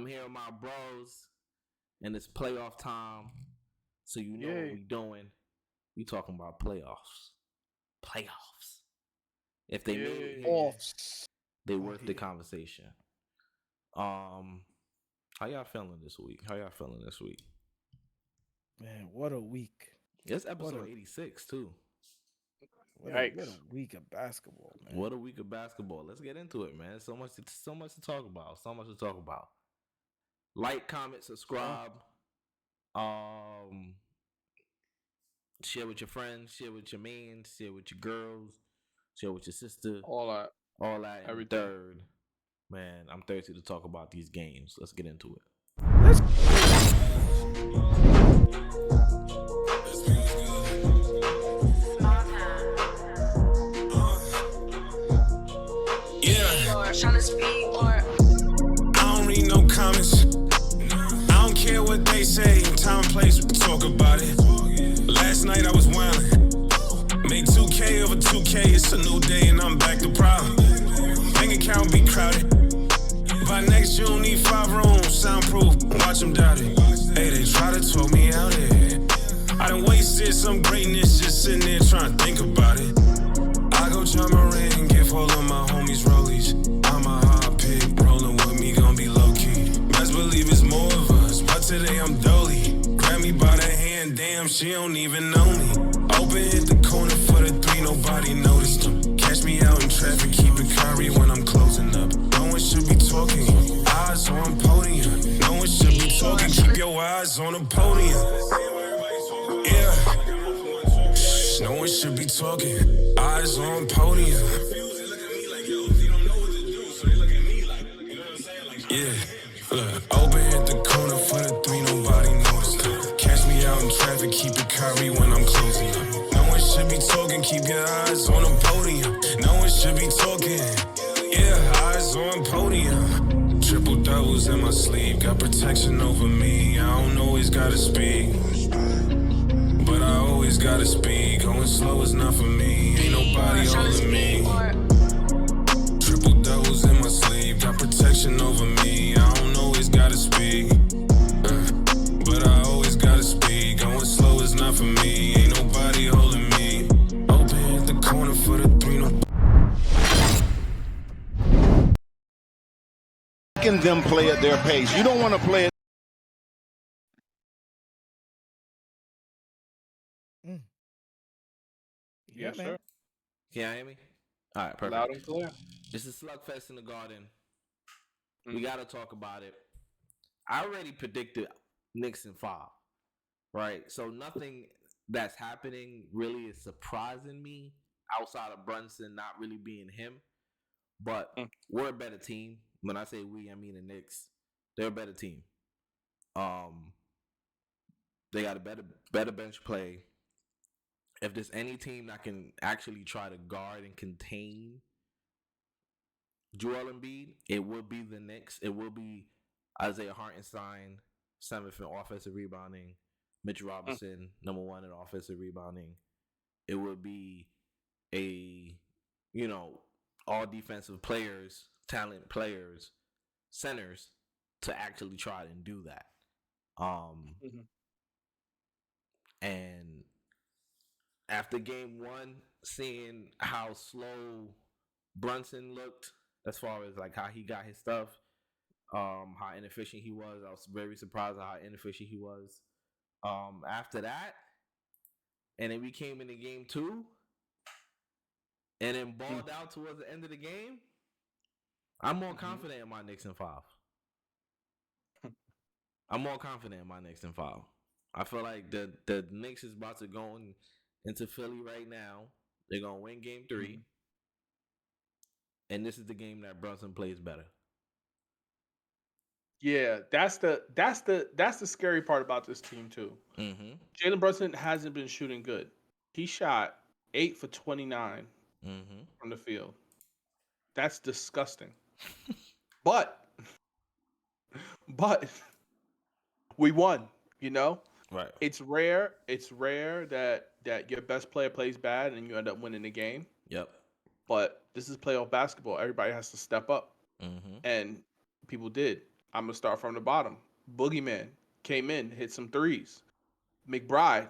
I'm here with my bros, and it's playoff time. So you know what we doing. We talking about playoffs. Playoffs. If they made it here, they worth the conversation. How y'all feeling this week? Man, what a week. It's episode 86 too. What a week of basketball, man. What a week of basketball. Let's get into it, man. So much to talk about. Like, comment, subscribe. Share with your friends, share with your men, share with your girls, share with your sister. All that. Every third. Man, I'm thirsty to talk about these games. Let's get into it. I don't read no comments. I don't care what they say. Time and place, we can talk about it. Last night I was wildin'. Made 2K over 2K. It's a new day and I'm back to problem. Bank account be crowded. By next June, need 5 rooms, soundproof. Watch them doubt it. Hey, they try to talk me out here. I done wasted some greatness just sitting there trying to think about it. I go jump my ring and give all of my homies rollies. I'm a hot pig, rolling with me, gon' be low key. Best believe it's more of us, but today I'm dolly. Grab me by the hand, damn, she don't even know me. Open hit the corner for the 3, nobody noticed them. Catch me out in traffic, keep it curry when I'm closing up. No one should be talking, eyes on podium. No one should be talking, keep your eyes on the podium. Yeah. No one should be talking, eyes on podium. Yeah, look, open hit the corner for the 3, nobody noticed. Catch me out in traffic, keep it curry when I'm closing up. No one should be talking, keep your eyes on the podium. No one should be talking, yeah, eyes on podium. Triple doubles in my sleeve, got protection over me. I don't always gotta speak, but I always gotta speak. Going slow is not for me, ain't nobody holding me. Triple doubles in my sleeve, got protection over me. I don't always gotta speak, but I always gotta speak. Going slow is not for me, ain't nobody holding me. Open hit the corner for the 3, no. Making them play at their pace. You don't want to play it. Yes, sir. Can you hear me? All right, perfect. Loud and clear. This is Slugfest in the Garden. We got to talk about it. I already predicted Knicks in 5, right? So nothing that's happening really is surprising me outside of Brunson not really being him. But we're a better team. When I say we, I mean the Knicks. They're a better team. They got a better bench play. If there's any team that can actually try to guard and contain Joel Embiid, it will be the Knicks. It will be Isaiah Hartenstein, 7th in offensive rebounding. Mitch Robinson, number 1 in offensive rebounding. It will be all defensive players, talent players, centers to actually try and do that. And after game 1, seeing how slow Brunson looked as far as like how he got his stuff, how inefficient he was, I was very surprised at how inefficient he was. After that, and then we came into game 2 and then balled out towards the end of the game, I'm more confident in my Knicks in 5. I feel like the Knicks is about to go into Philly right now. They're gonna win game 3, and this is the game that Brunson plays better. Yeah, that's the scary part about this team too. Jalen Brunson hasn't been shooting good. He shot 8 for 29 from the field. That's disgusting. but we won. You know, right? It's rare that your best player plays bad and you end up winning the game. Yep. But this is playoff basketball. Everybody has to step up, and people did. I'm gonna start from the bottom. Boogeyman came in, hit some threes. McBride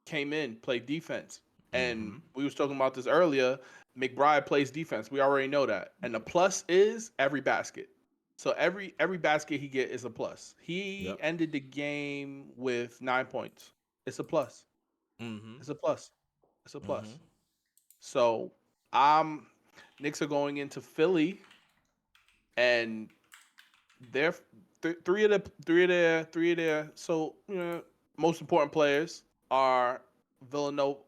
came in, played defense. And we was talking about this earlier. McBride plays defense. We already know that. And the plus is every basket. So every basket he get is a plus. He ended the game with 9 points. It's a plus. It's a plus. It's a plus. So Knicks are going into Philly, and they're three of their most important players are Villanova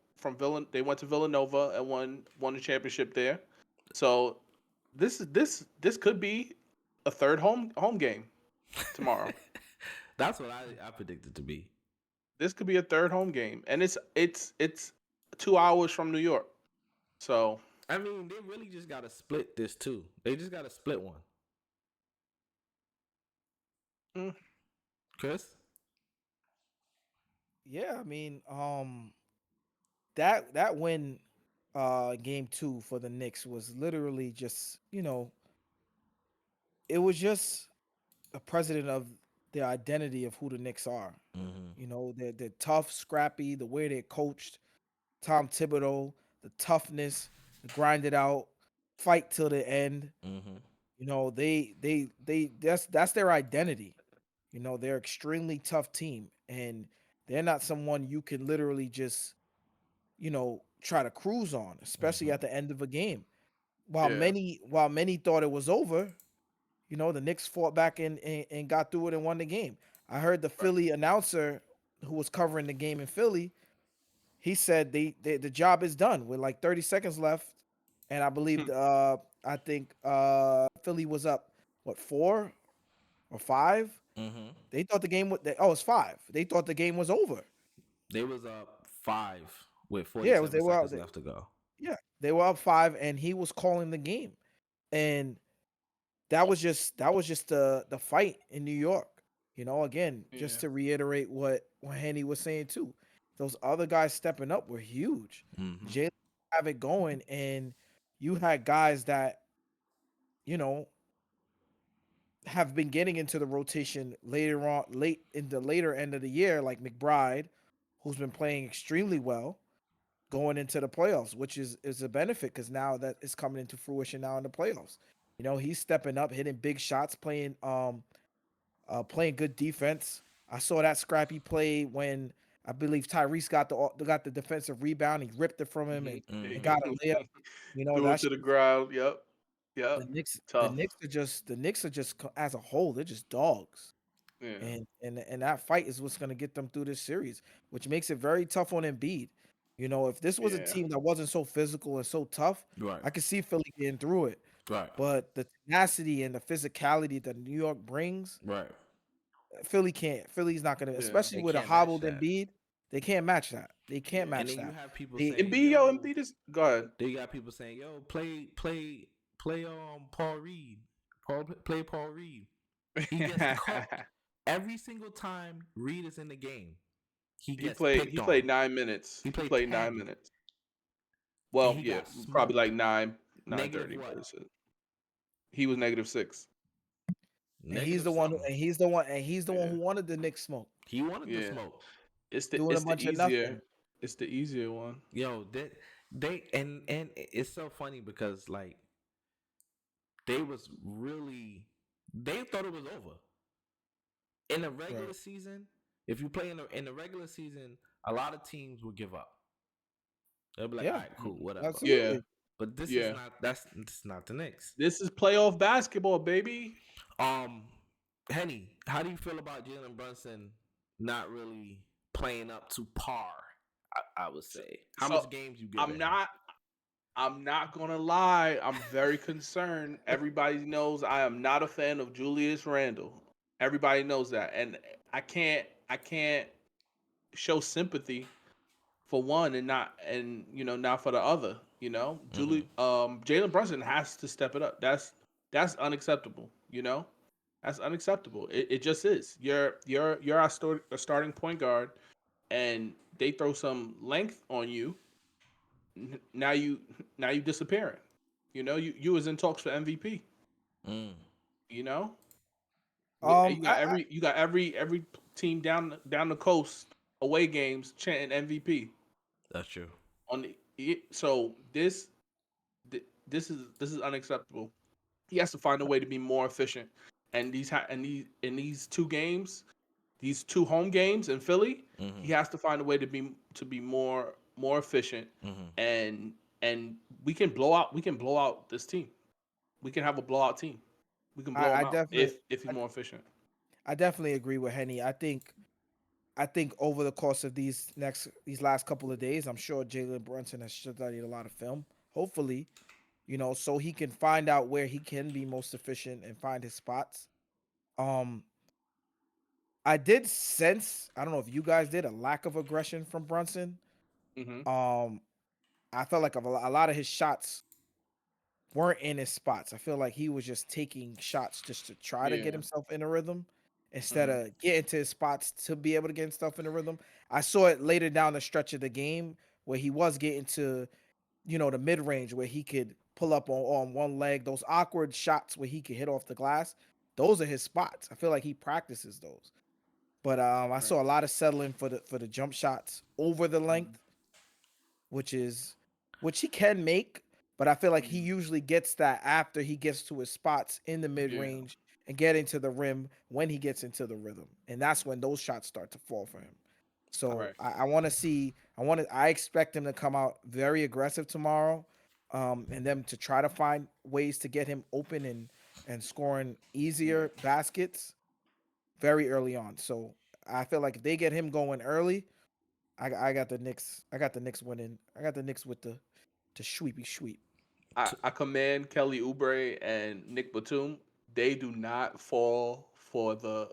They went to Villanova and won the championship there. So this could be a third home game tomorrow. That's what I predicted to be. This could be a third home game, and it's 2 hours from New York. So I mean, they really just got to split this too. They just got to split one. Chris? Yeah, I mean, that win, game 2 for the Knicks was literally just, it was just a president of the identity of who the Knicks are. They're tough, scrappy, the way they're coached. Tom Thibodeau, the toughness, the grind it out, fight till the end. That's their identity. They're extremely tough team, and they're not someone you can literally just, try to cruise on, especially at the end of a game. While many thought it was over, the Knicks fought back and got through it and won the game. I heard the Philly announcer who was covering the game in Philly. He said the job is done with like 30 seconds left, and I believe I think Philly was up 4 or 5. They thought the game it's 5. They thought the game was over. They was up 5 with 47 seconds left to go. Yeah, they were up 5, and he was calling the game, and that was just the fight in New York. Again, just to reiterate what Henny was saying too, those other guys stepping up were huge. Jalen have it going, and you had guys that have been getting into the rotation late in the later end of the year, like McBride, who's been playing extremely well going into the playoffs, which is a benefit because now that is coming into fruition now in the playoffs. He's stepping up, hitting big shots, playing good defense. I saw that scrappy play when I believe Tyrese got the defensive rebound. He ripped it from him and got a layup. Threw it to the ground. Yep. The Knicks are just as a whole, they're just dogs. Yeah. And that fight is what's going to get them through this series, which makes it very tough on Embiid. If this was a team that wasn't so physical and so tough, I could see Philly getting through it. Right. But the tenacity and the physicality that New York brings, Philly can't. Philly's not going to, especially with a hobbled Embiid. They can't match that. They can't match that. And then you have people saying, Embiid is go ahead. Then you got people saying, "Yo, play Paul Reed. Play Paul Reed." He gets cooked every single time Reed is in the game. He played 9 minutes. He played 9 minutes. Well, yeah, probably like 9:30. He was -6. And he's the one who wanted the Knicks smoke. He wanted the smoke. It's the easier one. Yo, they and it's so funny because like they thought it was over. In the regular season, if you play in the regular season, a lot of teams will give up. They'll be like, all right, cool, whatever. Absolutely. Yeah. But this is not the Knicks. This is playoff basketball, baby. Henny, how do you feel about Jalen Brunson not really playing up to par? I would say. How much games you get? I'm not gonna lie. I'm very concerned. Everybody knows I am not a fan of Julius Randle. Everybody knows that, and I can't show sympathy for one and not for the other. Jalen Brunson has to step it up. That's unacceptable. That's unacceptable. It just is. You're a starting point guard, and they throw some length on you. Now you disappearing. You was in talks for MVP. You got every team down the coast away games chanting MVP. That's true. So this is unacceptable. He has to find a way to be more efficient. And in these two games, these two home games in Philly, he has to find a way to be more efficient. And we can blow out this team. We can have a blowout team. We can blow I him out definitely if he's more efficient. I definitely agree with Henny. I think over the course of these last couple of days, I'm sure Jalen Brunson has studied a lot of film. Hopefully, so he can find out where he can be most efficient and find his spots. I did sense, I don't know if you guys did, a lack of aggression from Brunson. Mm-hmm. I felt like a lot of his shots weren't in his spots. I feel like he was just taking shots just to try to get himself in a rhythm instead of getting to his spots to be able to get himself in a rhythm. I saw it later down the stretch of the game where he was getting to, the mid range where he could pull up on one leg. Those awkward shots where he could hit off the glass, those are his spots. I feel like he practices those. But I saw a lot of settling for the jump shots over the length, which he can make, but I feel like he usually gets that after he gets to his spots in the mid range and getting to the rim when he gets into the rhythm, and that's when those shots start to fall for him. So I want to see. I expect him to come out very aggressive tomorrow, and them to try to find ways to get him open and scoring easier baskets very early on. So I feel like if they get him going early, I got the Knicks. I got the Knicks winning. I got the Knicks with the sweepy sweep. I commend Kelly Oubre and Nick Batum. They do not fall for the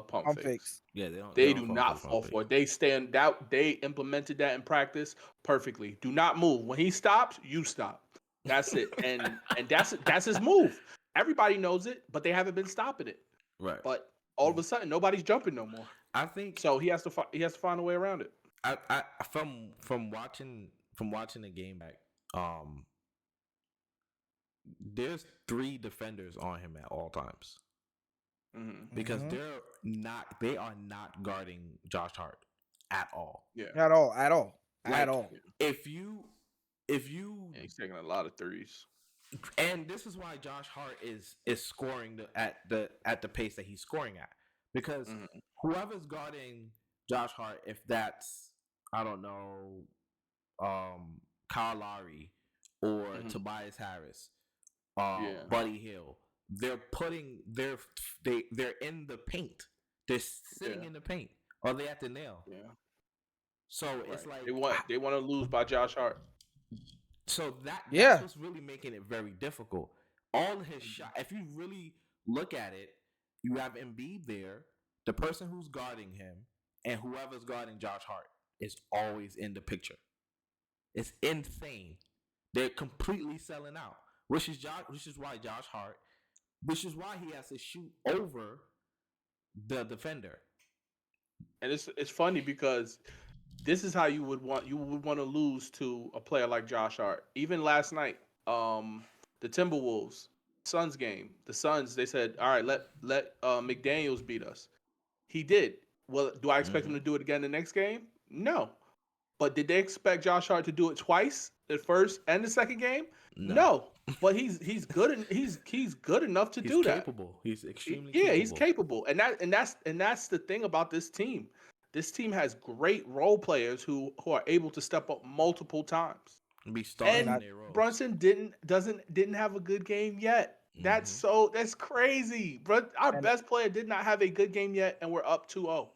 pump fakes. Yeah, They do not fall for it. They stand out. They implemented that in practice perfectly. Do not move. When he stops, you stop. That's it. And that's his move. Everybody knows it, but they haven't been stopping it. Right. But all of a sudden, nobody's jumping no more. I think so. He has to find a way around it. I from watching the game back, there's 3 defenders on him at all times. Because they are not guarding Josh Hart at all. Yeah. At all. If you he's taking a lot of threes. And this is why Josh Hart is scoring at the pace that he's scoring at. Because whoever's guarding Josh Hart, if that's, I don't know, Kyle Lowry or Tobias Harris, Buddy Hill, they're in the paint. They're sitting in the paint, or they at the nail. Yeah. So it's like they want to lose by Josh Hart. So that's what's really making it very difficult. All his shot, if you really look at it, you have Embiid there, the person who's guarding him, and whoever's guarding Josh Hart is always in the picture. It's insane. They're completely selling out, which is why Josh Hart, which is why he has to shoot over the defender. And it's funny because this is how you would want to lose to a player like Josh Hart. Even last night, the Timberwolves Suns game, the Suns, they said, all right, let McDaniels beat us. He did. Well, do I expect him to do it again the next game? No. But did they expect Josh Hart to do it twice, the first and the second game? No. But he's good. He's good enough to do that. Capable. He's extremely capable. Yeah, he's capable. And that's the thing about this team. This team has great role players who are able to step up multiple times. And Brunson didn't have a good game yet. That's crazy. But our best player did not have a good game yet, and we're up 2-0.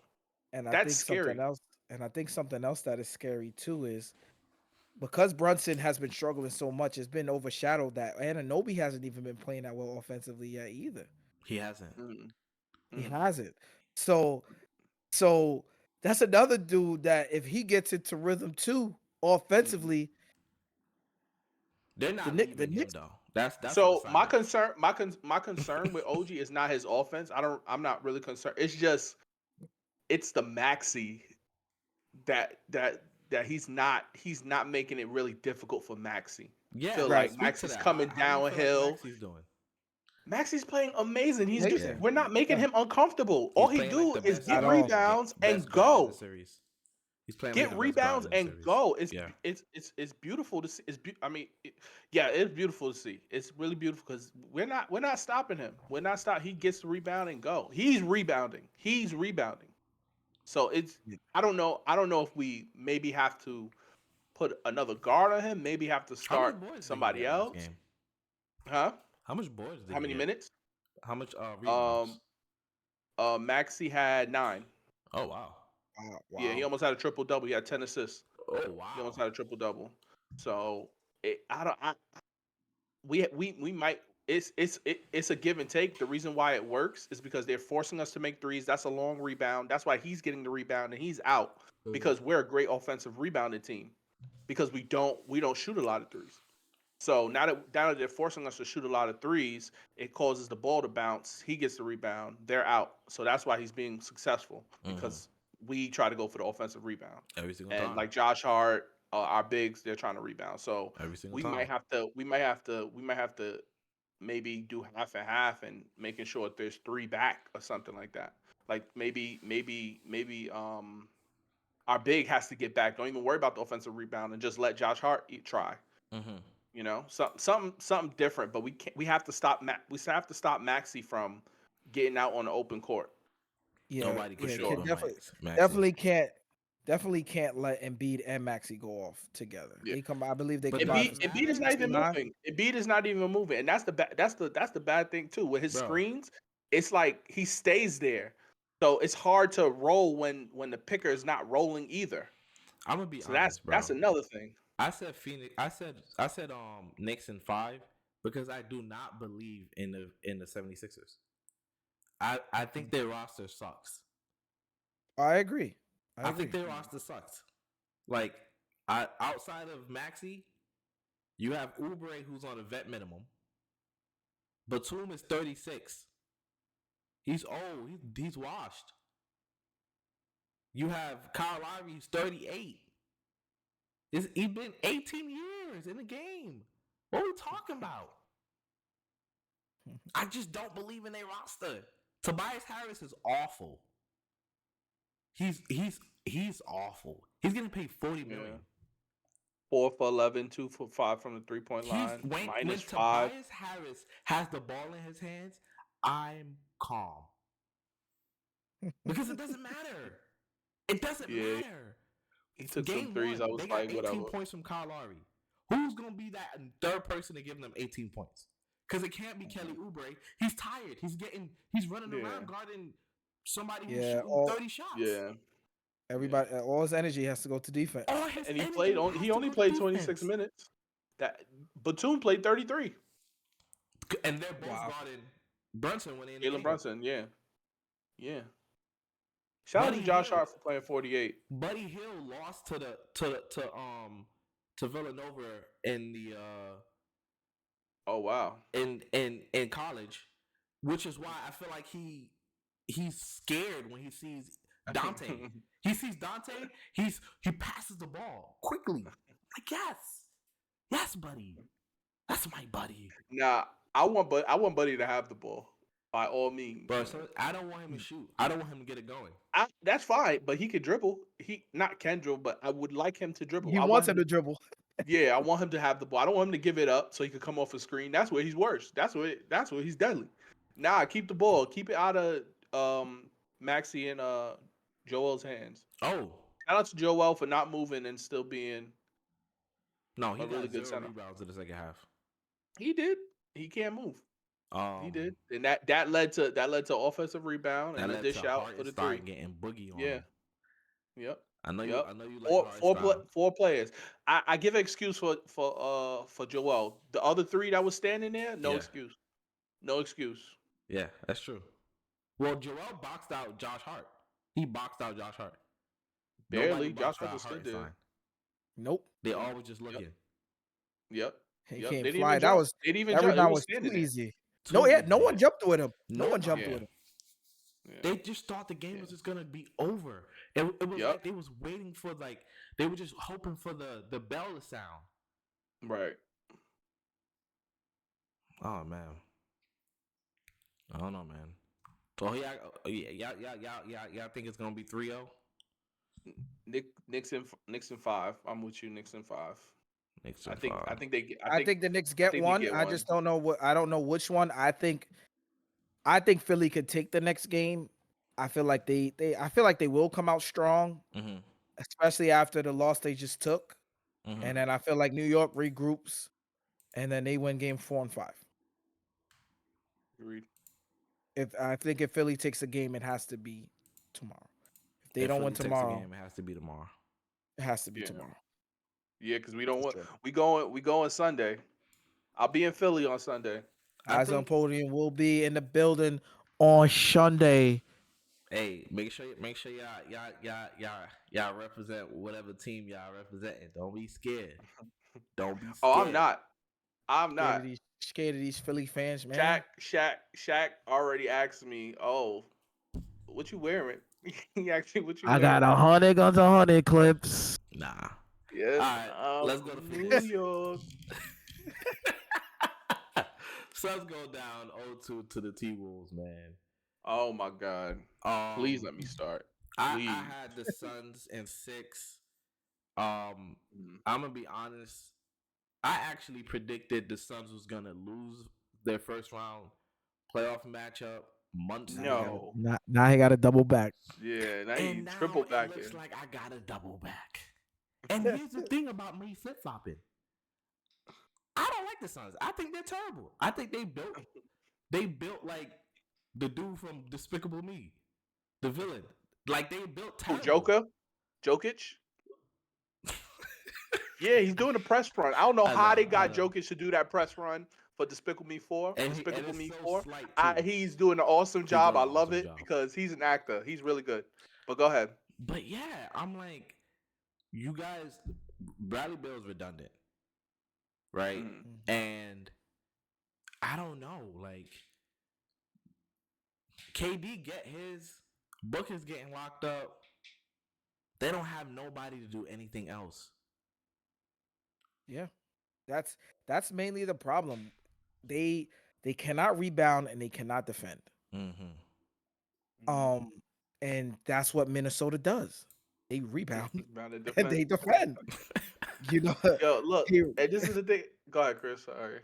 And that's scary. I think something else that is scary too is because Brunson has been struggling so much, it's been overshadowed that Anunoby hasn't even been playing that well offensively yet either. He hasn't. He hasn't. So that's another dude that if he gets into rhythm too offensively, they're not leaving him though. That's so my concern with OG is not his offense. I'm not really concerned. It's just the Maxey that he's not making it really difficult for Maxey. Yeah, feel like Maxey's coming downhill. Maxey's playing amazing. Amazing. We're not making him uncomfortable. All he playing do like the is best get At all. rebounds and best guard in go. the series. He's playing like Get the best guard rebounds in the and series. go. Yeah. It's beautiful to see. It's beautiful to see. It's really beautiful because we're not stopping him. We're not stop. He gets the rebound and go. He's rebounding. So I don't know if we maybe have to put another guard on him. Maybe have to How much start boards did he somebody get in this else. game? Huh? How much boards did How he many get? minutes? How much rebounds? Maxey had 9. Oh wow. Wow. Yeah, he almost had a triple double. He had 10 assists. Oh wow. He almost had a triple double. So we might. It's a give and take. The reason why it works is because they're forcing us to make threes. That's a long rebound. That's why he's getting the rebound and he's out because we're a great offensive rebounding team because we don't shoot a lot of threes. So now that they're forcing us to shoot a lot of threes, it causes the ball to bounce. He gets the rebound. They're out. So that's why he's being successful because we try to go for the offensive rebound. Every single And time. like Josh Hart, our bigs, they're trying to rebound. So Every single we time. might have to maybe do half and half and making sure that there's 3 back or something like that. Like maybe our big has to get back. Don't even worry about the offensive rebound and just let Josh Hart try. You know, something different. But we have to stop Maxey from getting out on the open court. Yeah, Nobody can show him definitely can't let Embiid and Maxey go off together. Yeah. I believe they But combined. Embiid is not even moving. Embiid is not even moving, and that's the bad thing too with his screens. It's like he stays there, so it's hard to roll when the picker is not rolling either. I'm gonna be So honest, that's another thing. I said Phoenix. I said Knicks in 5 because I do not believe in the 76ers. I think their roster sucks. I agree. I think their roster sucks. Like outside of Maxey, you have Oubre who's on a vet minimum. Batum is 36. He's old. He's washed. You have Kyle Lowry who's 38. He's been 18 years in the game. What are we talking about? I just don't believe in their roster. Tobias Harris is awful. He's awful. He's getting paid $40 million. 4 for 11, 2 for 5 from the 3-point line. When -5. Tobias Harris has the ball in his hands, I'm calm. Because it doesn't matter. It doesn't matter. He took some threes. I was they got like, 18 whatever. points from Kyle Lowry. Who's going to be that third person to give them 18 points? Because it can't be Kelly Oubre. He's tired. He's running around guarding somebody who's shooting 30 shots. Yeah. Everybody, all his energy has to go to defense. And he only played 26 minutes. That Batum played 33. And they're both guarding Brunson when they in the Jalen game. Brunson, yeah. Shout out to Josh Hart for playing 48. Buddy Hill lost to Villanova in the oh wow. in college, which is why I feel like he's scared when he sees Dante. He sees Dante, he passes the ball quickly. Like yes, buddy, that's my buddy. Nah, I want Buddy to have the ball by all means. Bro, so I don't want him to shoot. I don't want him to get it going. That's fine, but he could dribble. He not can dribble, but I would like him to dribble. He wants him to dribble. Yeah, I want him to have the ball. I don't want him to give it up so he could come off a screen. That's where he's worse. That's where he's deadly. Nah, keep the ball. Keep it out of Maxey and Joel's hands. Oh. Shout out to Joel for not moving and still being he a got really good 0 center. rebounds in the second half. He did. He can't move. He did, and that led to offensive rebound and a dish out for the 3. Getting boogie on. Yeah. Him. Yep. I know you like four players. I give an excuse for Joel. The other 3 that was standing there, no excuse. No excuse. Yeah, that's true. Well, Joel boxed out Josh Hart. He boxed out Josh Hart. Barely. Josh Hart was stood there. Nope. They always just looking. Yep. He can't fly. That rebound was too easy. No one jumped with him. No one jumped with him. Yeah. They just thought the game was just gonna be over. It was like they was waiting for they were just hoping for the bell to sound. Right. Oh man. I don't know, man. So y'all think it's gonna be 3-0? Knicks in 5. I'm with you. Knicks in 5. Knicks I in think 5. I think the Knicks I get think they one. get I one. just don't know what. I don't know which one. I think Philly could take the next game. I feel like I feel like they will come out strong, Mm-hmm. especially after the loss they just took. Mm-hmm. And then I feel like New York regroups, and then they win game 4 and 5. Agreed. If Philly takes a game, it has to be tomorrow. If they If don't Philly win takes a tomorrow, game, it has to be tomorrow. it has to be Yeah. tomorrow. Yeah, because we don't For want sure. we going Sunday. I'll be in Philly on Sunday. I Eyes on think. Podium will be in the building on Sunday. Hey, make sure y'all represent whatever team y'all representing. Don't be scared. Don't be Oh, scared. I'm not. Scared of these Philly fans, man. Shaq already asked me, "Oh, what you wearing?" He asked me, "What you I got wearing?" 100 guns, 100 clips. Nah. Yes, All right, let's go to New Phoenix. York. Suns go down 0-2 to the T-Wolves, man. Oh my God! Please let me start. I Please. had the Suns in 6. Mhm. I'm gonna be honest. I actually predicted the Suns was gonna lose their first round playoff matchup months ago. No. Now he got a double back. Yeah, now And you now triple it back looks in. like I got a double back. And here's the thing about me flip flopping. I don't like the Suns. I think they're terrible. I think they built like the dude from Despicable Me, the villain. Like they built Who, terrible. Jokic? Yeah, he's doing a press run. I don't know I how they know. got Jokic to do that press run for Despicable Me 4. And Despicable it's Me so 4. slight too. He's doing an awesome He's job. doing I an love awesome it job. because he's an actor. He's really good. But go ahead. But yeah, I'm like, you guys, Bradley Beal's redundant, right? Mhm. And I don't know, like KD get his, Booker's getting locked up. They don't have nobody to do anything else. Yeah. That's mainly the problem. They cannot rebound and they cannot defend. Mm-hmm. And that's what Minnesota does. They rebound About to and defend. they defend. You know, Yo, look, he- and this is the thing. Go ahead, Chris. Sorry.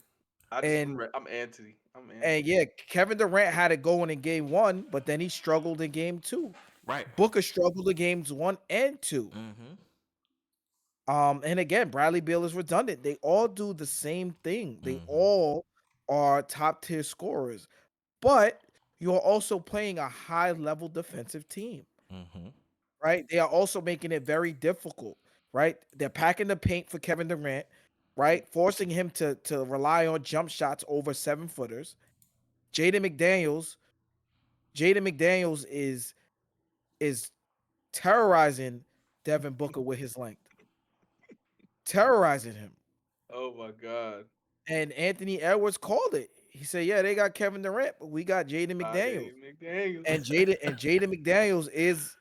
and I'm anti. I'm anti. and yeah, Kevin Durant had it going in game 1, but then he struggled in game 2. Right. Booker struggled in games 1 and 2. Mm-hmm. And again, Bradley Beal is redundant. They all do the same thing. They Mhm. all are top tier scorers, but you're also playing a high level defensive team, Mm-hmm. right? They are also making it very difficult, right? They're packing the paint for Kevin Durant, right? Forcing him to rely on jump shots over 7-footers. Jaden McDaniels is terrorizing Devin Booker with his length, terrorizing him. Oh my God. And Anthony Edwards called it. He said, "Yeah, they got Kevin Durant, but we got Jaden McDaniels." McDaniels. And Jaden McDaniels is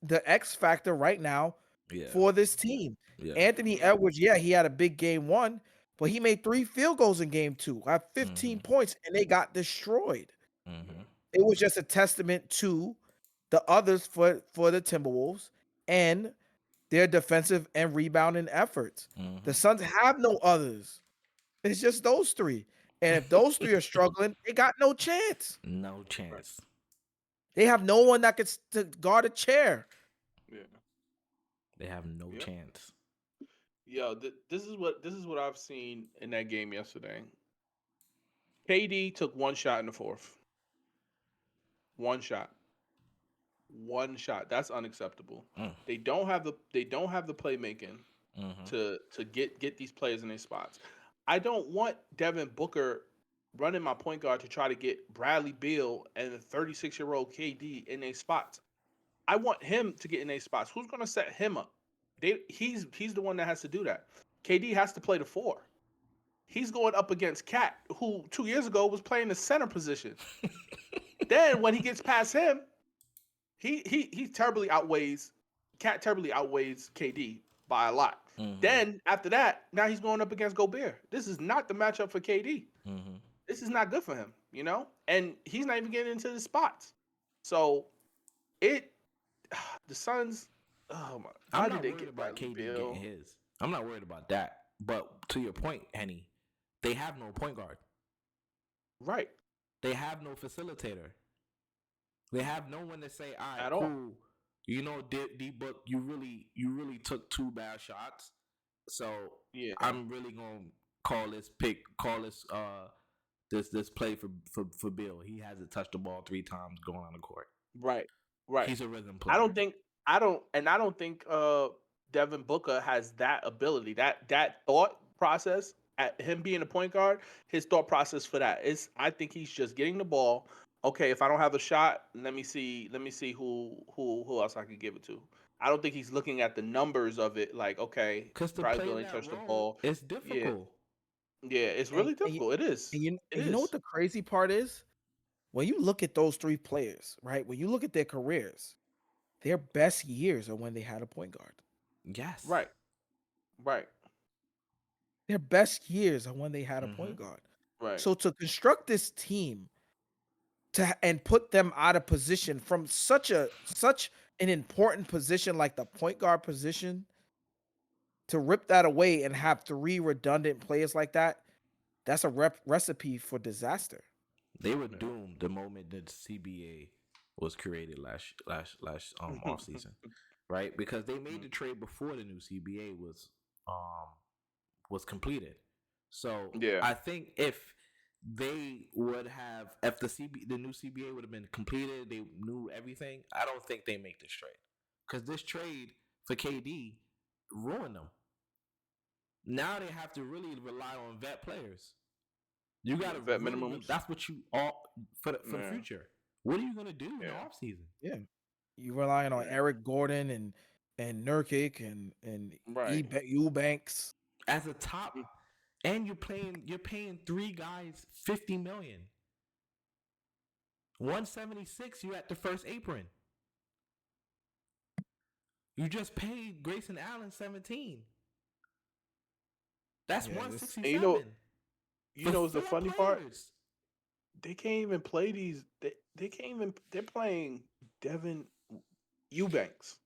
the X factor right now Yeah. for this team. Yeah. Anthony Edwards, yeah, he had a big game 1, but he made 3 field goals in game 2. Had 15 points, and they got destroyed. Mm-hmm. It was just a testament to the others for the Timberwolves and their defensive and rebounding efforts. Mm-hmm. The Suns have no others. It's just those 3. And if those 3 are struggling, they got no chance. No chance. They have no one that could guard a chair. Yeah. They have no Yep. chance. Yo, this is what I've seen in that game yesterday. KD took 1 shot in the 4th. 1 shot. 1 shot. That's unacceptable. They don't have the playmaking to get these players in their spots. I don't want Devin Booker running my point guard to try to get Bradley Beal and the 36-year-old KD in their spots. I want him to get in their spots. Who's going to set him up? He's the one that has to do that. KD has to play the 4. He's going up against Cat, who 2 years ago was playing the center position. Then when he gets past him, he terribly outweighs KD by a lot. Mm-hmm. Then after that, now he's going up against Gobert. This is not the matchup for KD. Mm-hmm. This is not good for him and he's not even getting into the spots. So the Suns. Oh my! Why I'm did not they worried get about Bradley KD Beal? getting his. I'm not worried about that. But to your point, Henny, they have no point guard. Right. They have no facilitator. They have no one to say, "All right, At all. cool. You know, D Book, you really took 2 bad shots. So Yeah. I'm really gonna call this this play for Bill. He hasn't touched the ball 3 times going on the court. Right. He's a rhythm player. I don't think Devin Booker has that ability, that thought process. At him being a point guard, his thought process for that is, I think he's just getting the ball. Okay, if I don't have a shot, let me see who else I could give it to. I don't think he's looking at the numbers of it, like, okay, Because to Bradley play Beal ain't that touched the role, ball. it's difficult. Yeah, it's really difficult. It is. And It you know is. what the crazy part is? When you look at those 3 players, right? When you look at their careers, their best years are when they had a point guard. Yes. Right. Their best years are when they had a point guard. Right. So to construct this team and put them out of position from such an important position like the point guard position, to rip that away and have 3 redundant players like that, that's a recipe for disaster. They were doomed the moment that CBA was created last off season, right? Because they made the trade before the new CBA was completed. So Yeah. I think if they would have, if the new CBA would have been completed, they knew everything. I don't think they make this trade, because this trade for KD ruined them. Now they have to really rely on vet players. You got to Vet really, minimums. that's what you all for the future. What are you gonna do in the offseason? Yeah, you relying on Eric Gordon and Nurkic and Right. Eubanks As a top, and you're paying 3 guys $50 million. 176, you at the first apron. You just paid Grayson Allen 17. That's 167. And you know what's the funny part? They can't even play these. They can't even. They're playing Devin Eubanks,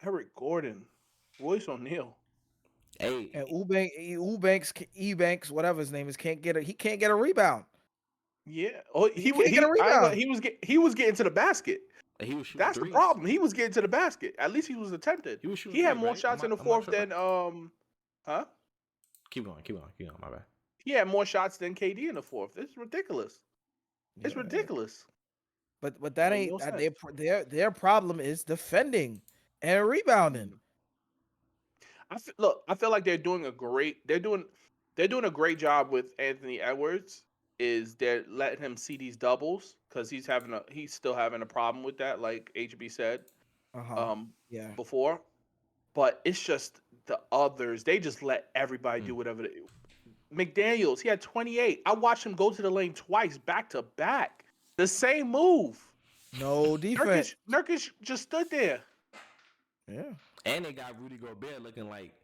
Eric Gordon, Royce O'Neal. Hey, and Eubanks, whatever his name is, he can't get a rebound. Yeah. Oh, He can't get a rebound. He was getting to the basket. He was shooting That's threes. the problem. He was getting to the basket. At least he was attempted. He was shooting. He had threes, more right? shots in the Am I fourth tripping? than huh? Keep going. My bad. He had more shots than KD in the fourth. This is ridiculous. It's ridiculous. But that ain't their problem is defending and rebounding. I feel like they're doing a great job with Anthony Edwards. Is they're letting him see these doubles because he's still having a problem with that, like HB said before. But it's just the others. They just let everybody do whatever they do. McDaniels, he had 28. I watched him go to the lane twice, back to back. The same move. No defense. Nurkic just stood there. Yeah. And they got Rudy Gobert looking like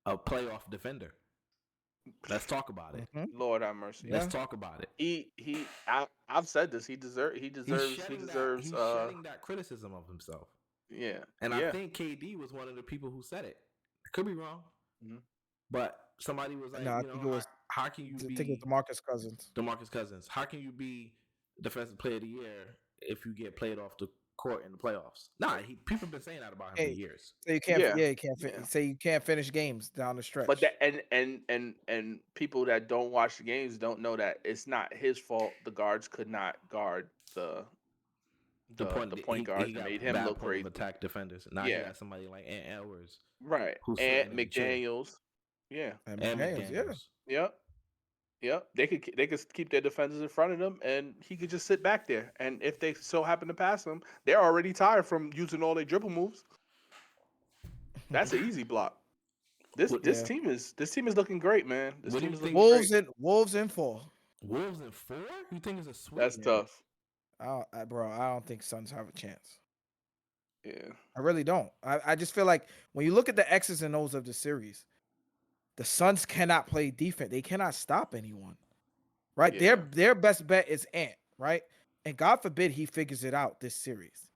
a playoff defender. Let's talk about it. Mm-hmm. Lord have mercy. Let's talk about it. I've said this. He deserves. He's shedding that criticism of himself. Yeah. And I think KD was one of the people who said it. I could be wrong. Mm-hmm. But somebody was like, I think it was, how can you be DeMarcus Cousins? DeMarcus Cousins. How can you be defensive player of the year if you get played off the court in the playoffs? Nah, people have been saying that about him for years. So you can't say you can't finish games down the stretch. But that and people that don't watch the games don't know that it's not his fault. The guards could not guard the point guards that made him look crazy. Attack defenders. Now you got somebody like Ant Edwards, right? And McDaniels, and McDaniels, Yep. They could keep their defenders in front of them, and he could just sit back there. And if they so happen to pass him, they're already tired from using all their dribble moves. That's an easy block. This team is looking great, man. This team is looking great. Wolves in 4. Wolves in 4? You think it's a sweep? That's tough. I don't think Suns have a chance. Yeah, I really don't. I just feel like when you look at the X's and O's of the series, the Suns cannot play defense. They cannot stop anyone. right? Yeah. Their best bet is Ant, right? And God forbid he figures it out this series,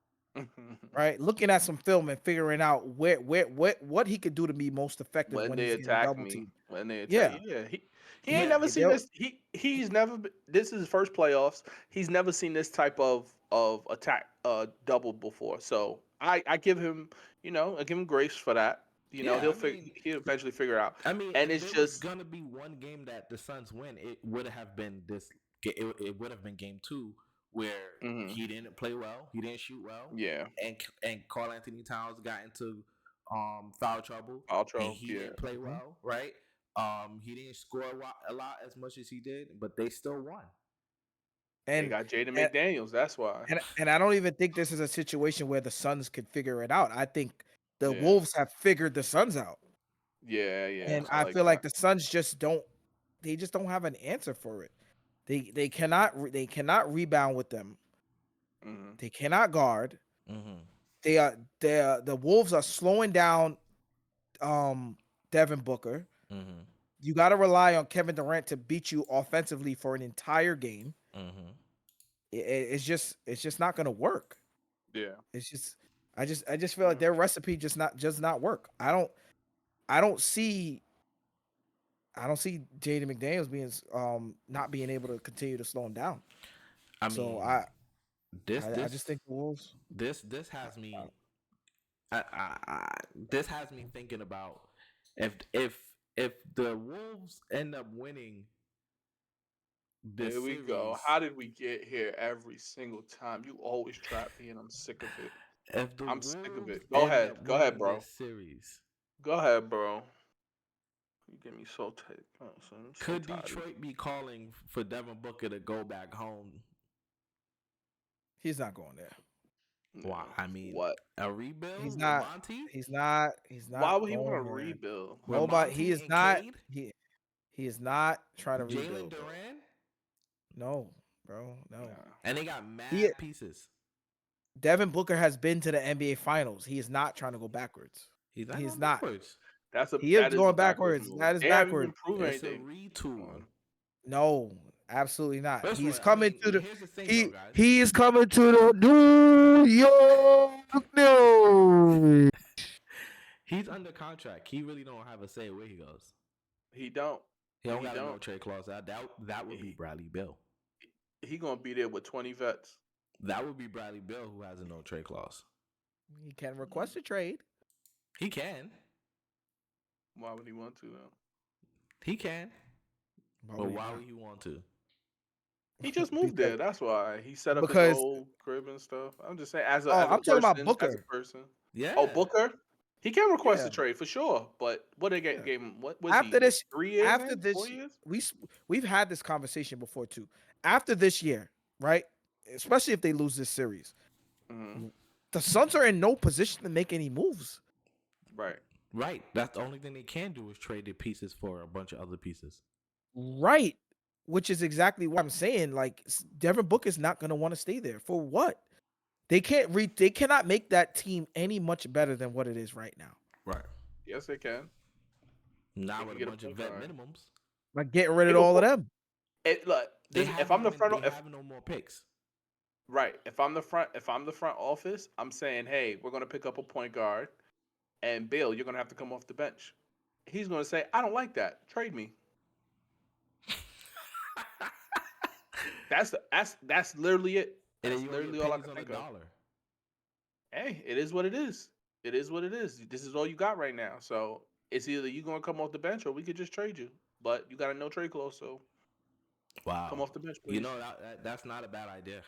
right? Looking at some film and figuring out what he could do to be most effective When when they he's getting attack double me, teamed. when they attack, Yeah, yeah, he ain't Yeah. never seen this. He's never. This is his first playoffs. He's never seen this type of attack double before. So I give him, I give him grace for that. Yeah, He'll eventually figure out. I mean, And if it's there was just gonna be one game that the Suns win, it would have been this. It would have been game 2 where mhm, he didn't play well, he didn't shoot well, yeah, and Karl Anthony Towns got into foul trouble, and outro, he yeah. didn't play well, right? He didn't score a lot as much as he did, but they still won. They and got Jaden and McDaniels. That's why. and I don't even think this is a situation where the Suns could figure it out. I think the Yeah, Wolves have figured the Suns out, yeah. and I I like feel like that. the Suns just don't. They just don't have an answer for it. They cannot rebound with them. Hmm. They cannot guard. Mm-hmm. The Wolves are slowing down Devin Booker. Mm-hmm. You got to rely on Kevin Durant to beat you offensively for an entire game. Mm-hmm. It's just not going to work. Yeah. It's just I just feel like their recipe just not work. I don't see Jaden McDaniels being not being able to continue to slow him down. I mean, So this I just think the Wolves. this has me. This has me thinking about if the Wolves end up winning this Here we series. go. How did we get here every single time? You always trap me, and I'm sick of it. If the I'm sick of Wolves it. Go end ahead. up Go ahead, winning bro. this series, Go ahead, bro. You get me so tight. Oh, son, I'm so could tired of it. Detroit be calling for Devin Booker to go back home? He's not going there. Why? I mean, What? a rebuild He's with not. Monty? He's not. Why would he going want to there. rebuild? With Nobody. He Monty is and not. Cade? He is not trying to Jalen rebuild. Bro. Duran? No, bro. No. Nah. And they got mad He- pieces. Devin Booker has been to the NBA Finals. He is not trying to go backwards. He's not He going is not. backwards. He is That going a backwards. move. That is They haven't backwards. even proven It's a anything. retool. No, absolutely not. First of He's all, coming to the. here's the thing, though, guys. He is coming to the New York Knicks. He's under contract. He really don't have a say where he goes. He don't. He don't He got a no don't. trade clause. That would be Bradley Beal. He gonna be there with 20 vets. That would be Bradley Beal who has a no trade clause. He can request a trade. He can. Why would he want to though? He can. But would he why not? would he want to? He just moved there. That's why he set up Because- his whole crib and stuff. I'm just saying, as a I'm talking about person, Booker. as a person. Yeah. Oh, Booker. He can request Yeah. a trade for sure. But what they Yeah. gave him? What was After he? this- 3 years? After in? this, 4 years? we've had this conversation before too. After this year, right? Especially if they lose this series, Mhm. the Suns are in no position to make any moves. Right. Right. That's the only thing they can do is trade their pieces for a bunch of other pieces. Right. Which is exactly what I'm saying. Like Devin Booker is not going to want to stay there for what? They can't they cannot make that team any much better than what it is right now. Right. Yes, they can. Not They with can a get a bunch of point vet guard. minimums. Like getting rid of They will all of put- them. Look, if I'm the front, they have no more picks. right. If I'm the front office, I'm saying, hey, we're gonna pick up a point guard, and Bill, you're gonna have to come off the bench. He's gonna say, I don't like that. Trade me. That's literally it. And That's then you only literally get all I pennies can on a think of. dollar. Hey, it is what it is. It is what it is. This is all you got right now. So it's either you gonna come off the bench or we could just trade you. But you got a no trade clause, so Wow. come off the bench, please. You know that's not a bad idea.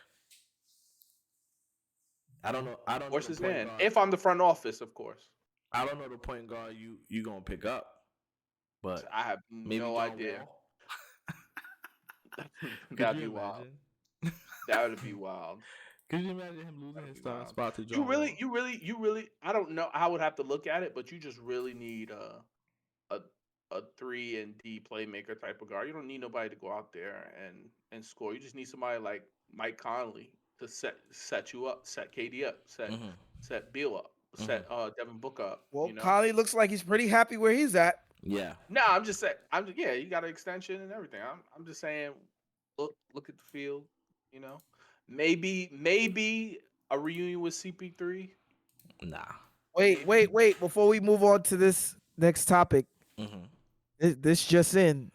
I don't know. I don't What's know his the point name? guard. If I'm the front office, of course. I don't know the point guard you gonna pick up, but I have maybe no John idea. Wall. Could That'd you be wild. imagine? That would be wild. Could you imagine him losing That'd his be starting wild. spot to John You Wall? really. I don't know. I would have to look at it, but you just really need a 3 and D playmaker type of guard. You don't need nobody to go out there and score. You just need somebody like Mike Conley to set you up, set KD up, Mhm. set Beal up, set Devin Booker up. Well, you know? Conley looks like he's pretty happy where he's at. Yeah. No, I'm just saying. Yeah, you got an extension and everything. I'm just saying. look at the field. You know, maybe a reunion with CP3. Nah. Wait. Before we move on to this next topic, Mm-hmm. this just in.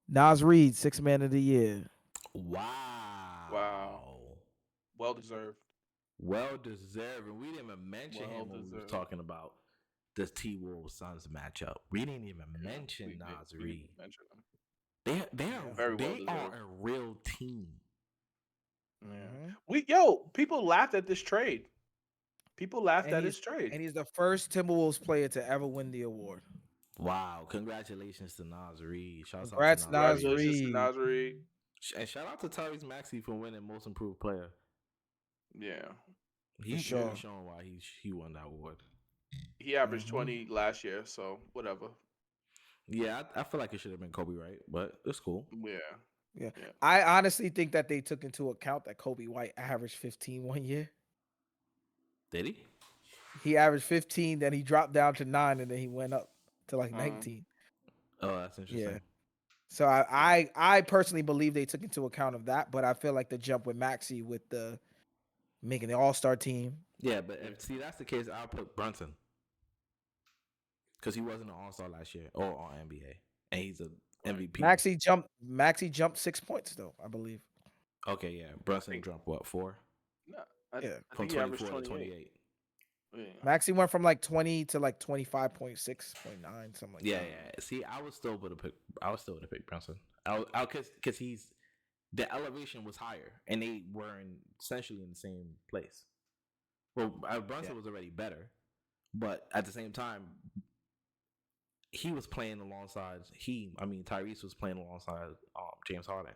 Nas Reed, 6th Man of the Year. Wow, Wow. well deserved. Well deserved. And we didn't even mention Well him when we was deserved. talking about the T Wolves Suns matchup. We didn't even Yeah, mention Nas we Reed. mention them. They Very well are deserved. a real team. Yeah. People laughed at this trade. People laughed at his trade. And he's the first Timberwolves player to ever win the award. Wow. Congratulations to Nas Reed. Shouts out Congrats, to Nas Congratulations to Reed. Nas Reed. And shout out to Tyrese Maxey for winning Most Improved Player. Yeah, He's sure. really showing why he won that award. he averaged 20 last year, so whatever. Yeah, I feel like it should have been Kobe, right? But it's cool. Yeah. I honestly think that they took into account that Kobe White averaged 15 one year. Did he? He averaged 15, then he dropped down to 9, and then he went up to like 19. Oh, that's interesting. Yeah. So I personally believe they took into account of that, but I feel like the jump with Maxey with the making the All-Star team. Yeah, but if that's the case, I'll put Brunson because he wasn't an All-Star last year or on NBA, and he's a MVP. Maxey jumped 6 points though, I believe. Okay, yeah. Brunson dropped what, 4? No, Yeah. I From think he averaged 24 to 28. 28. Yeah. Maxey went from like 20 to like 25.6.9, something like Yeah, that. yeah. See, I was still would have picked Brunson. Because the elevation was higher, and they were essentially in the same place. Well, Brunson was already better, but at the same time, he was playing alongside Tyrese was playing alongside James Harden.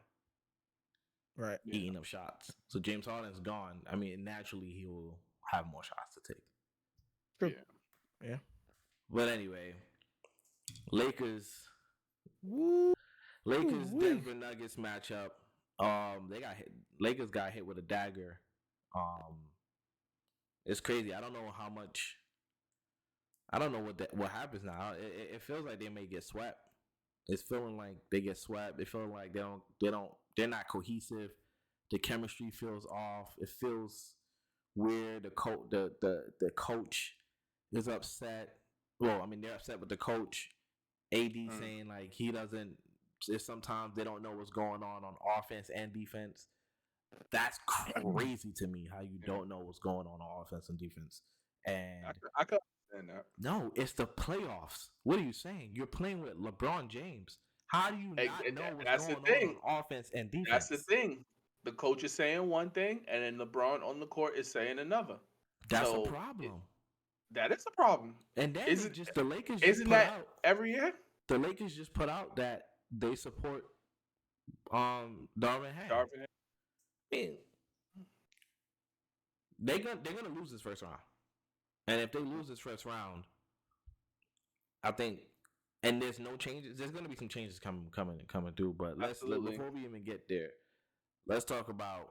Right. Eating up shots. So James Harden's gone. I mean, naturally he will have more shots to take. True. Yeah. But anyway, Lakers Woo. Denver Nuggets matchup. They got hit. Lakers got hit with a dagger. It's crazy. I don't know how much. I don't know what happens now. It feels like they may get swept. It's feeling like they get swept. It feels like they're not cohesive. The chemistry feels off. It feels weird. The coach is upset. Well, I mean, they're upset with the coach. AD saying like he doesn't. Sometimes they don't know what's going on offense and defense. That's crazy to me. How you don't know what's going on offense and defense. And I could understand that. no, it's the playoffs. What are you saying? You're playing with LeBron James. How do you not know what's going on offense and defense? That's the thing. The coach is saying one thing, and then LeBron on the court is saying another. That's a problem. That is a problem. And then the Lakers just isn't put that out every year? The Lakers just put out that they support Darvin Ham. I mean, they're gonna lose this first round. And if they lose this first round, I think, and there's no changes. There's gonna be some changes coming through. But before we even get there, let's talk about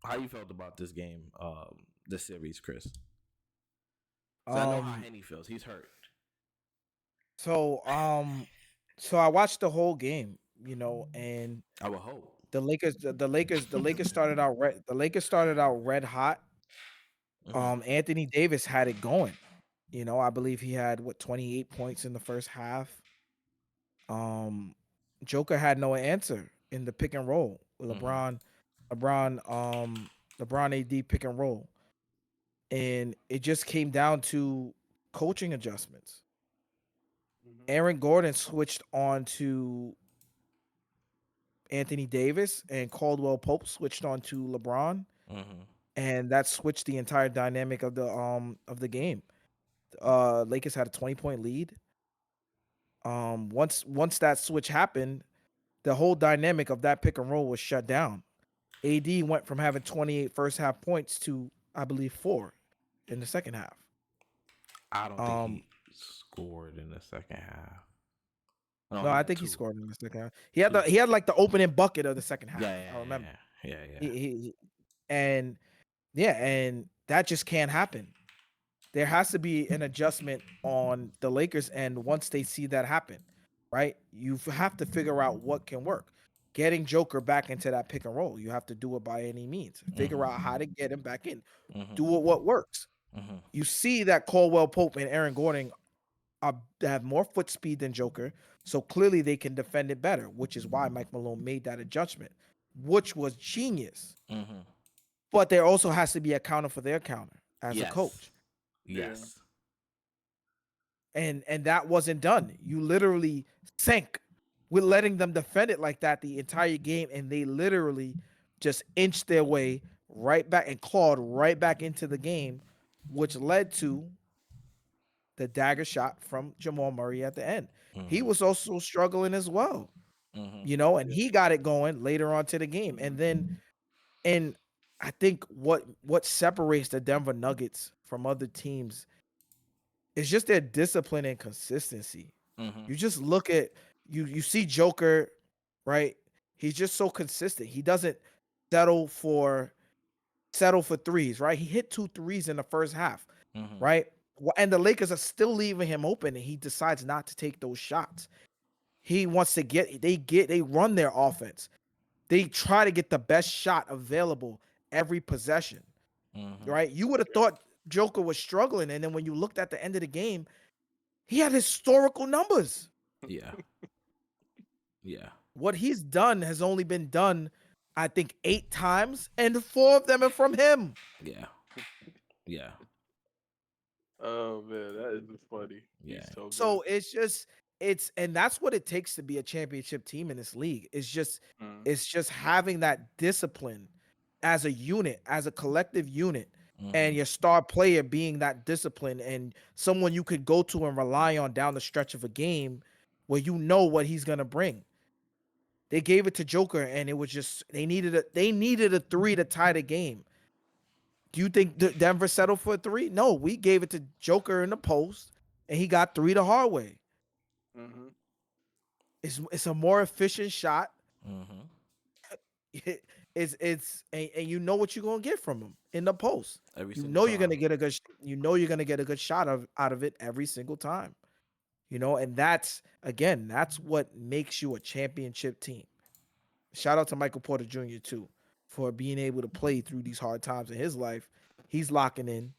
how you felt about this game, this series, Chris. I know how Henny feels. He's hurt. So I watched the whole game, and I would hope the Lakers started out red. The Lakers started out red hot. Anthony Davis had it going. I believe he had 28 points in the first half. Joker had no answer in the pick and roll. LeBron AD pick and roll. And it just came down to coaching adjustments. Aaron Gordon switched on to Anthony Davis, and Caldwell Pope switched on to LeBron. And that switched the entire dynamic of the game. Lakers had a 20-point lead. Once that switch happened, the whole dynamic of that pick and roll was shut down. AD went from having 28 first half points to, I believe, 4 in the second half. I don't think he scored in the second half. No, I think he scored in the second half. He had like the opening bucket of the second half. Yeah, I remember. Yeah. And that just can't happen. There has to be an adjustment on the Lakers end once they see that happen, right? You have to figure out what can work. getting Joker back into that pick and roll. You have to do it by any means. Figure out how to get him back in. Do it what works. You see that Caldwell Pope and Aaron Gordon have more foot speed than Joker, so clearly they can defend it better, which is why Mike Malone made that adjustment, which was genius. But there also has to be a counter for their counter as a coach. Yes. And that wasn't done. You literally sank with letting them defend it like that the entire game, and they literally just inched their way right back and clawed right back into the game, which led to the dagger shot from Jamal Murray at the end. He was also struggling as well, and he got it going later on to the game. And I think what separates the Denver Nuggets from other teams is just their discipline and consistency. You just look at you see Joker, right? He's just so consistent. He doesn't settle for threes, right? He hit 2 threes in the first half, right? And the Lakers are still leaving him open, and he decides not to take those shots. He wants to they run their offense. They try to get the best shot available every possession, right? You would have thought Joker was struggling, and then when you looked at the end of the game, he had historical numbers. Yeah. What he's done has only been done, I think, 8 times, and 4 of them are from him. Yeah. Oh man, that is funny. Yeah. So and that's what it takes to be a championship team in this league. It's just having that discipline as a unit, as a collective unit, and your star player being that discipline and someone you could go to and rely on down the stretch of a game where you know what he's gonna bring. They gave it to Joker, and it was just they needed a 3 to tie the game. Do you think Denver settled for a 3? No, we gave it to Joker in the post, and he got 3 the hard way. It's a more efficient shot. It's and you know what you're gonna get from him in the post. You're gonna get a good shot out of it every single time. And that's what makes you a championship team. Shout out to Michael Porter Jr. too for being able to play through these hard times in his life. He's locking in,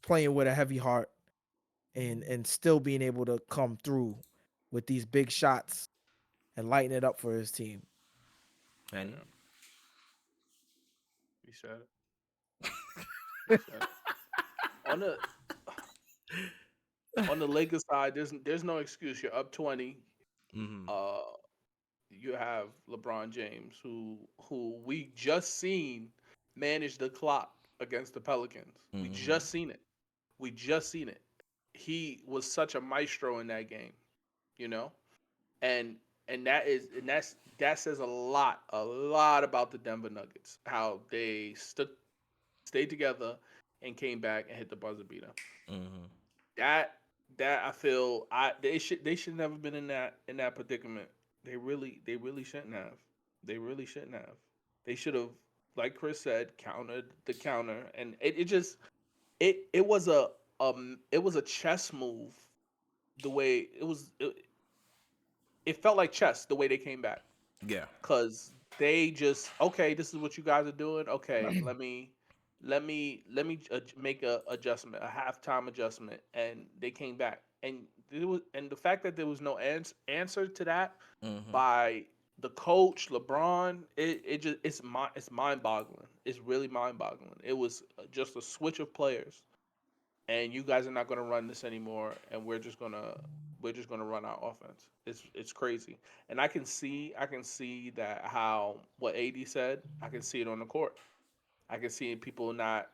playing with a heavy heart, and still being able to come through with these big shots and lighten it up for his team. And he said it. On the Lakers side, there's no excuse. You're up 20. You have LeBron James, who we just seen manage the clock against the Pelicans. We just seen it. He was such a maestro in that game, and that says a lot about the Denver Nuggets, how they stayed together and came back and hit the buzzer beater. That I feel they should never been in that predicament. They really shouldn't have. They should have, like Chris said, countered the counter, and it was a chess move. The way it felt like chess the way they came back. Yeah. Cause they just this is what you guys are doing. Okay, let me make a adjustment, a halftime adjustment, and they came back. And the fact that there was no answer to that by the coach LeBron, it's mind-boggling. It's really mind-boggling. It was just a switch of players, and you guys are not going to run this anymore, and we're just gonna run our offense. It's crazy, and I can see that how what AD said. I can see it on the court. I can see people not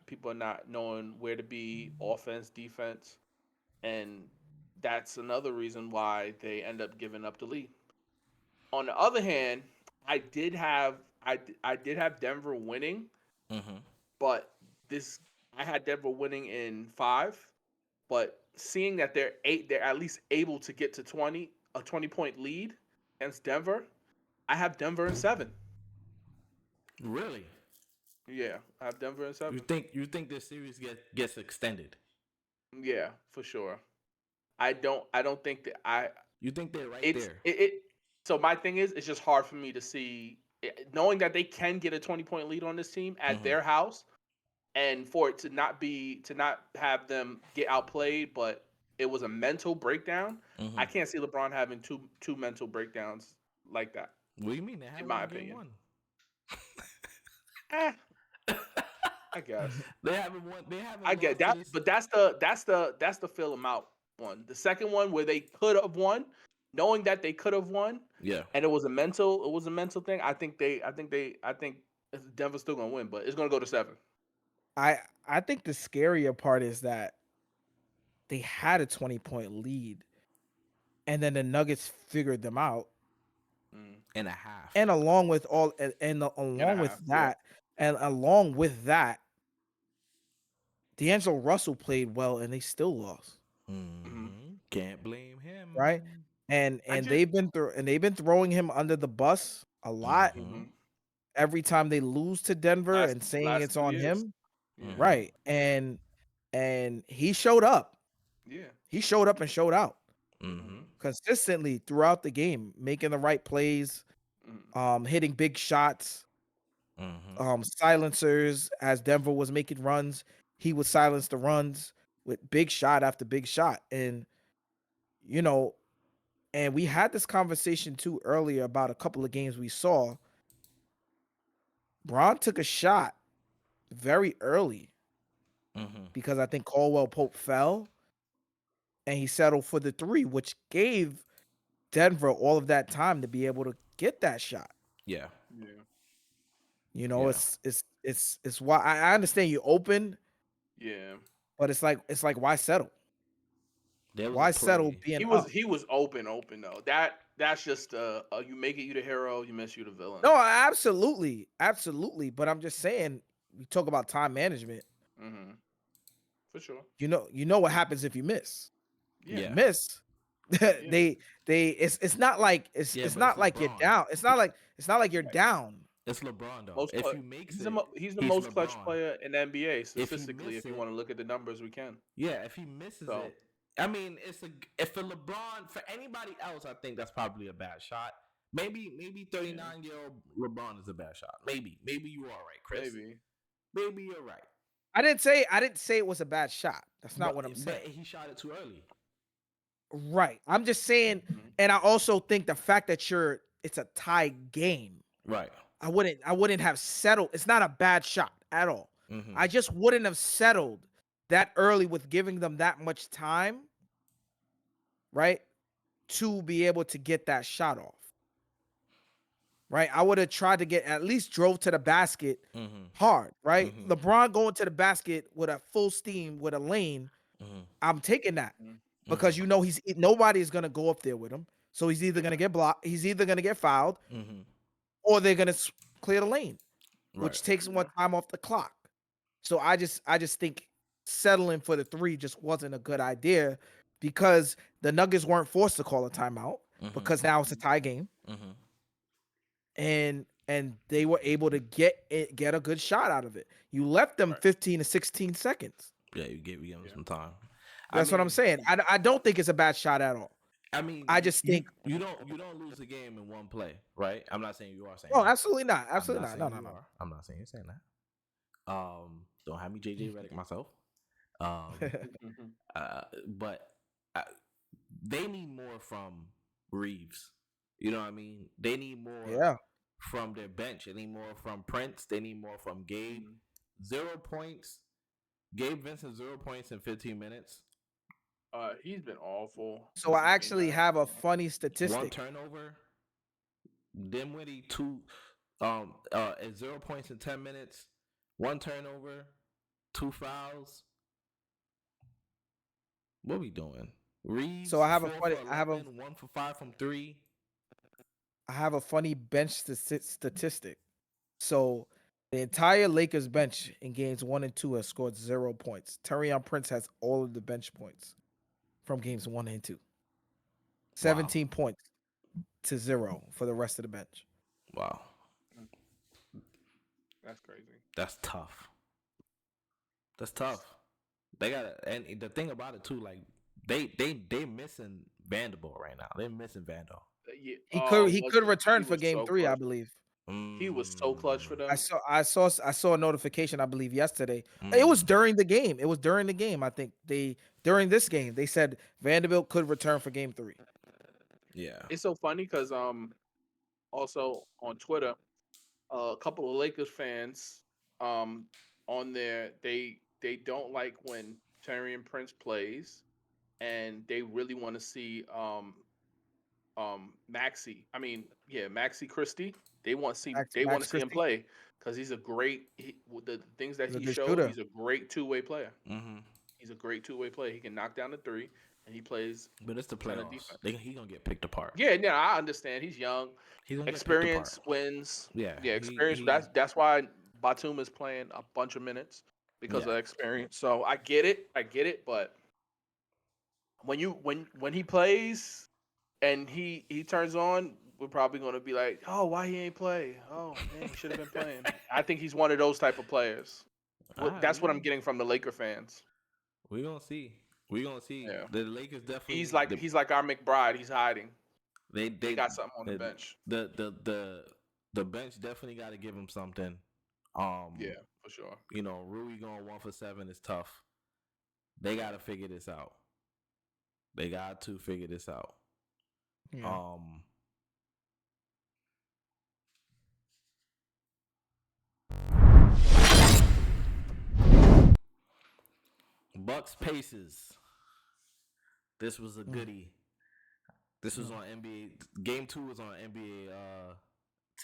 knowing where to be, offense, defense, and that's another reason why they end up giving up the lead. On the other hand, I did have Denver winning, but I had Denver winning in 5. But seeing that they're at least able to get to a 20-point lead against Denver, I have Denver in 7. Really? Yeah, I have Denver in 7. You think this series gets extended? Yeah, for sure. I don't think that You think they're right there? So my thing is, it's just hard for me to see, knowing that they can get a 20-point lead on this team at their house, and for it to not have them get outplayed, but it was a mental breakdown. I can't see LeBron having two mental breakdowns like that. What do you mean? They had In one my in game opinion. one. I guess They haven't won. They haven't. I get that, but that's the fill them out one. The second one where they could have won, knowing that they could have won, Yeah. and it was a mental thing. I think Denver's still gonna win, but it's gonna go to 7. I think the scarier part is that they had a 20-point lead, and then the Nuggets figured them out. And a half. And along with that, D'Angelo Russell played well, and they still lost. Can't blame him, right? And they've been throwing him under the bus a lot. Every time they lose to Denver and saying it's on him, right? And he showed up. Yeah, he showed up and showed out consistently throughout the game, making the right plays, hitting big shots, silencers. As Denver was making runs, he would silence the runs with big shot after big shot. And and we had this conversation too earlier about a couple of games we saw. Bron took a shot very early because I think Caldwell Pope fell, and he settled for the 3, which gave Denver all of that time to be able to get that shot. Yeah. It's why I understand you open. Yeah. But it's like why settle? Why settle being he was open though. That's just you make it, you the hero, you miss, you the villain. No, absolutely. But I'm just saying, we talk about time management. For sure. You know what happens if you miss. Yeah. You miss. It's not like you're down. It's not like you're down. It's LeBron though. If he makes he's the most clutch player in the NBA statistically. If you want to look at the numbers, we can. Yeah, if he misses it, I mean, if for LeBron, for anybody else, I think that's probably a bad shot. Maybe 39-year-old LeBron is a bad shot. Maybe you are right, Chris. Maybe you're right. I didn't say it was a bad shot. That's not what I'm saying. But he shot it too early. Right. I'm just saying, and I also think the fact that it's a tie game. Right. I wouldn't have settled. It's not a bad shot at all. I just wouldn't have settled that early with giving them that much time, right, to be able to get that shot off. Right? I would have tried to get, at least drove to the basket hard, right? LeBron going to the basket with a full steam with a lane. I'm taking that because nobody's going to go up there with him. So he's either going to get blocked, he's either going to get fouled, or they're going to clear the lane, which takes more time off the clock. So I just think settling for the 3 just wasn't a good idea because the Nuggets weren't forced to call a timeout because now it's a tie game. And they were able to get a good shot out of it. You left them 15 to 16 seconds. Yeah, you gave them some time. That's what I'm saying. I don't think it's a bad shot at all. I mean, I just think you don't lose a game in one play, right? I'm not saying you are saying. Oh, that. Absolutely not. Absolutely not. No. I'm not saying you're saying that. Don't have me JJ Redick myself. But they need more from Reeves. You know what I mean? They need more from their bench. They need more from Prince. They need more from Gabe. 0 points. Gabe Vincent 0 points in 15 minutes. He's been awful. So I actually have a funny statistic. 1 turnover. Dinwiddie 2 0 points in 10 minutes. 1 turnover. 2 fouls. What we doing? Reeves. So I have 1 for 5 from 3. I have a funny bench statistic. So the entire Lakers bench in games 1 and 2 has scored 0 points. Taurean Prince has all of the bench points from games 1 and 2. 17 points to 0 for the rest of the bench. Wow. That's crazy. That's tough. They got and the thing about it too, like they missing Vanderbilt right now. They're missing Vando. Yeah. He Oh, could was he return for was game so 3, I clutch. believe. He was so clutch for them. I saw a notification, I believe, yesterday. It was during the game. It was during the game. I think during this game they said Vanderbilt could return for game 3. Yeah. It's so funny because also on Twitter, a couple of Lakers fans on there they don't like when Taurean Prince plays, and they really want to see Maxi Christie. They want Max to see him Christie, play because he's a great with the things that he's a he good showed. shooter. He's a great two-way player. Mm-hmm. He's a great two-way player. He can knock down the three, and he plays But it's the a ton of playoffs. defense. He gonna get picked apart. Yeah, no, I understand. He's young. He's gonna get picked apart. Experience wins. Yeah. Yeah, experience. That's why Batum is playing a bunch of minutes because Yeah. of experience. So I get it. But when he plays and he turns on, we're probably gonna be like, oh, why he ain't play? Oh man, he should have been playing. I think he's one of those type of players. That's what I'm getting from the Laker fans. We're gonna see. We're gonna see. Yeah. The Lakers definitely. He's like our McBride. He's hiding. They got something on the bench. The bench definitely got to give him something. Yeah, for sure. You know, Rui going 1 for 7 is tough. They got to figure this out. They got to figure this out. Yeah. Bucks Pacers. This was a goodie. This was on NBA. Game 2 was on NBA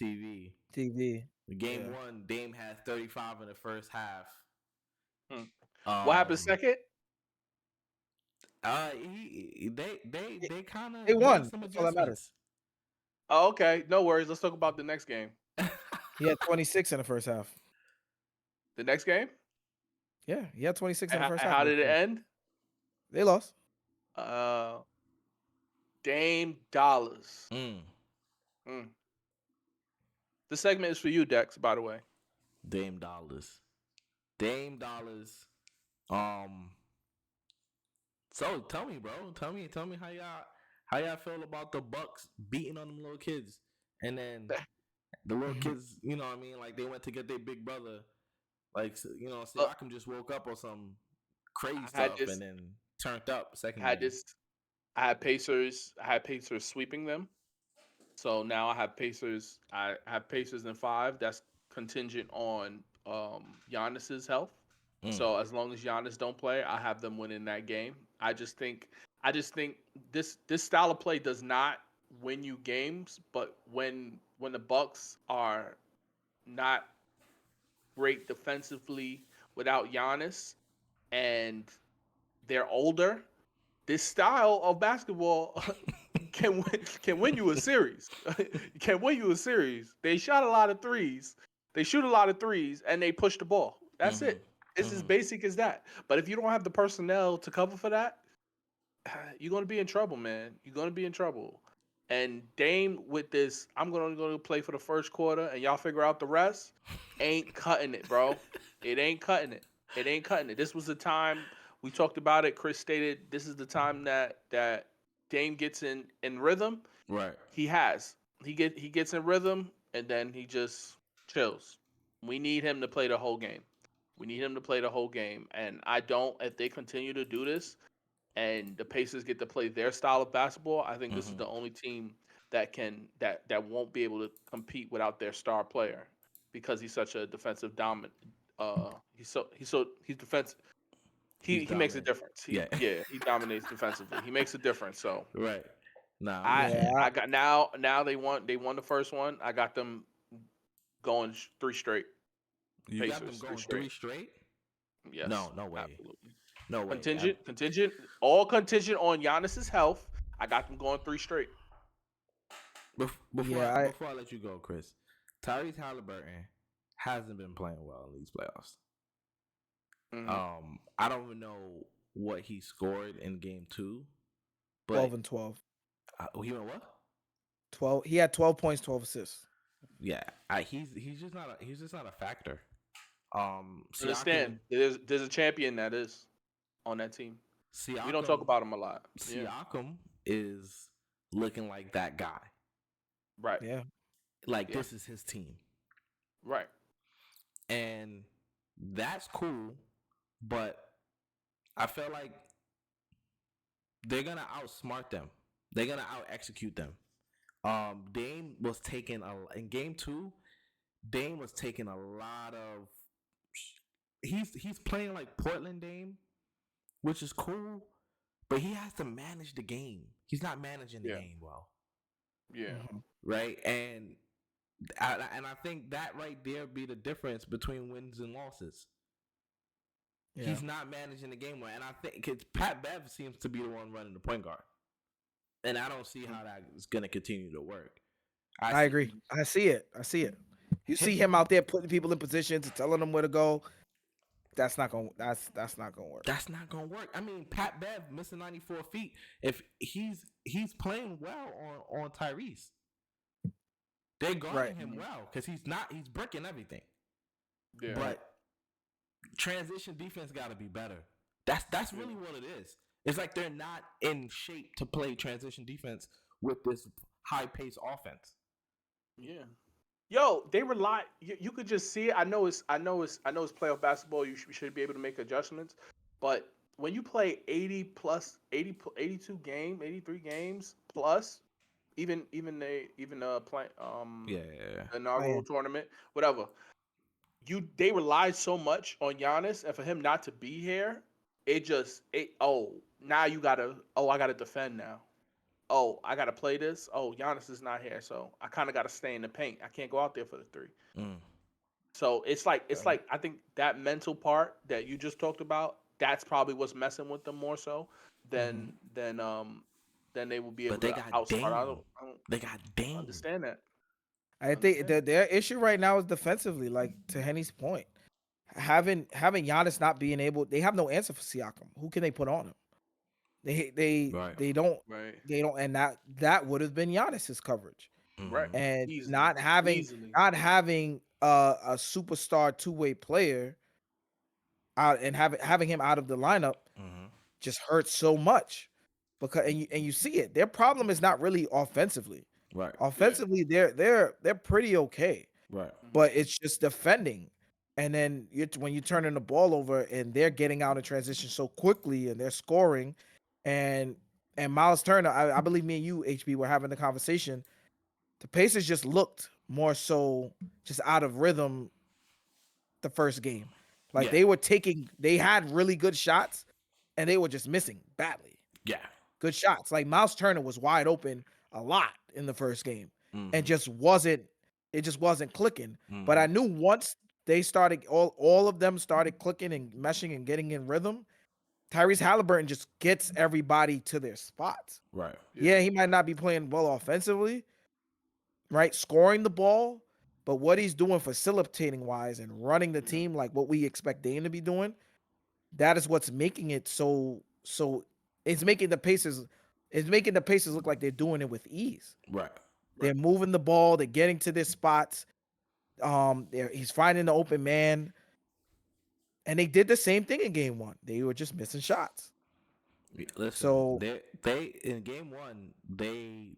TV. Game 1, Dame had 35 in the first half. What happened second? They kind of won. Some That's all that matters. Oh, okay. No worries. Let's talk about the next game. He had 26 in the first half. The next game? Yeah, he had 26 in the first half. How did it end? They lost. Dame Dollars. The segment is for you, Dex, by the way. Dame Dollars. So tell me, bro. Tell me how y'all feel about the Bucks beating on them little kids, and then the little kids, you know what I mean? Like they went to get their big brother, like Siakam just woke up or some crazy stuff and then turned up second game. I had Pacers sweeping them. So now I have Pacers. I have Pacers in 5. That's contingent on Giannis's health. So as long as Giannis don't play, I have them winning that game. I just think this style of play does not win you games, but when the Bucks are not great defensively without Giannis and they're older, this style of basketball can win you a series. Can win you a series. They shot a lot of threes. They shoot a lot of threes and they push the ball. That's it. It's as basic as that. But if you don't have the personnel to cover for that, you're going to be in trouble, man. You're going to be in trouble. And Dame with this, I'm going to go play for the first quarter and y'all figure out the rest, ain't cutting it, bro. It ain't cutting it. It ain't cutting it. This was the time we talked about it. Chris stated this is the time that Dame gets in rhythm. Right. He gets in rhythm and then he just chills. We need him to play the whole game. And if they continue to do this and the Pacers get to play their style of basketball, I think this is the only team that won't be able to compete without their star player because he's such a defensive dominant. He's defensive. He makes a difference. He dominates defensively. He makes a difference. So right. I got now they won the first one. I got them going 3 straight. You Pacers, got them going 3 straight? Yes. No way. Absolutely. No way. Contingent, all contingent on Giannis's health. I got them going 3 straight. Before I let you go, Chris, Tyrese Halliburton hasn't been playing well in these playoffs. I don't even know what he scored in game 2. But 12 and 12. He went what? 12. He had 12 points, 12 assists. Yeah, he's just not a factor. Understand? There's a champion that is on that team. Siakam, we don't talk about him a lot. Siakam is looking like that guy. Right. Yeah. Like Yeah. this is his team, Right. and that's cool. But I feel like they're gonna outsmart them. They're gonna out execute them. Dame was taking in game 2. Dame was taking a lot of. He's playing like Portland Dame, which is cool, but he has to manage the game. He's not managing the Yeah. game well, Yeah. right? And I think that right there be the difference between wins and losses. Yeah. He's not managing the game well, and I think because Pat Bev seems to be the one running the point guard, and I don't see how that is going to continue to work. I agree. I see it. You see him out there putting people in positions and telling them where to go. That's not gonna. That's not gonna work. That's not gonna work. I mean, Pat Bev missing 94 feet. If he's playing well on Tyrese, they're guarding him well because he's breaking everything. Yeah. But transition defense got to be better. That's really what it is. It's like they're not in shape to play transition defense with this high pace offense. Yeah. Yo, they rely. You could just see it. I know it's playoff basketball. You should be able to make adjustments, but when you play 80 plus 82 game, 83 games plus, even play the inaugural tournament, whatever. They rely so much on Giannis, and for him not to be here, now I gotta defend now. Oh, I gotta play this. Oh, Giannis is not here, so I kind of gotta stay in the paint. I can't go out there for the 3. So it's like I think that mental part that you just talked about, that's probably what's messing with them more so than they will be able to outsmart. They got Dame. Understand that. I think their issue right now is defensively. Like to Henny's point, having Giannis not being able, they have no answer for Siakam. Who can they put on him? They don't, and that would have been Giannis's coverage, right? And Easily. not having a superstar 2-way player out and having him out of the lineup just hurts so much because and you see it. Their problem is not really offensively. Right. Offensively, they're pretty okay. Right. But it's just defending. And then when you're turning the ball over and they're getting out of transition so quickly and they're scoring, and Miles Turner, I believe me and you, HB, were having the conversation. The Pacers just looked more so just out of rhythm the first game. Like they had really good shots and they were just missing badly. Yeah. Good shots. Like Miles Turner was wide open a lot in the first game and it just wasn't clicking. But I knew once they started, all of them started clicking and meshing and getting in rhythm, Tyrese Halliburton just gets everybody to their spots. Right. Yeah, he might not be playing well offensively, right? Scoring the ball, but what he's doing facilitating wise and running the team like what we expect Dame to be doing, that is what's making it so it's making the Pacers look like they're doing it with ease. Right. They're moving the ball, they're getting to their spots. He's finding the open man. And they did the same thing in game 1. They were just missing shots. Listen, so they in game 1,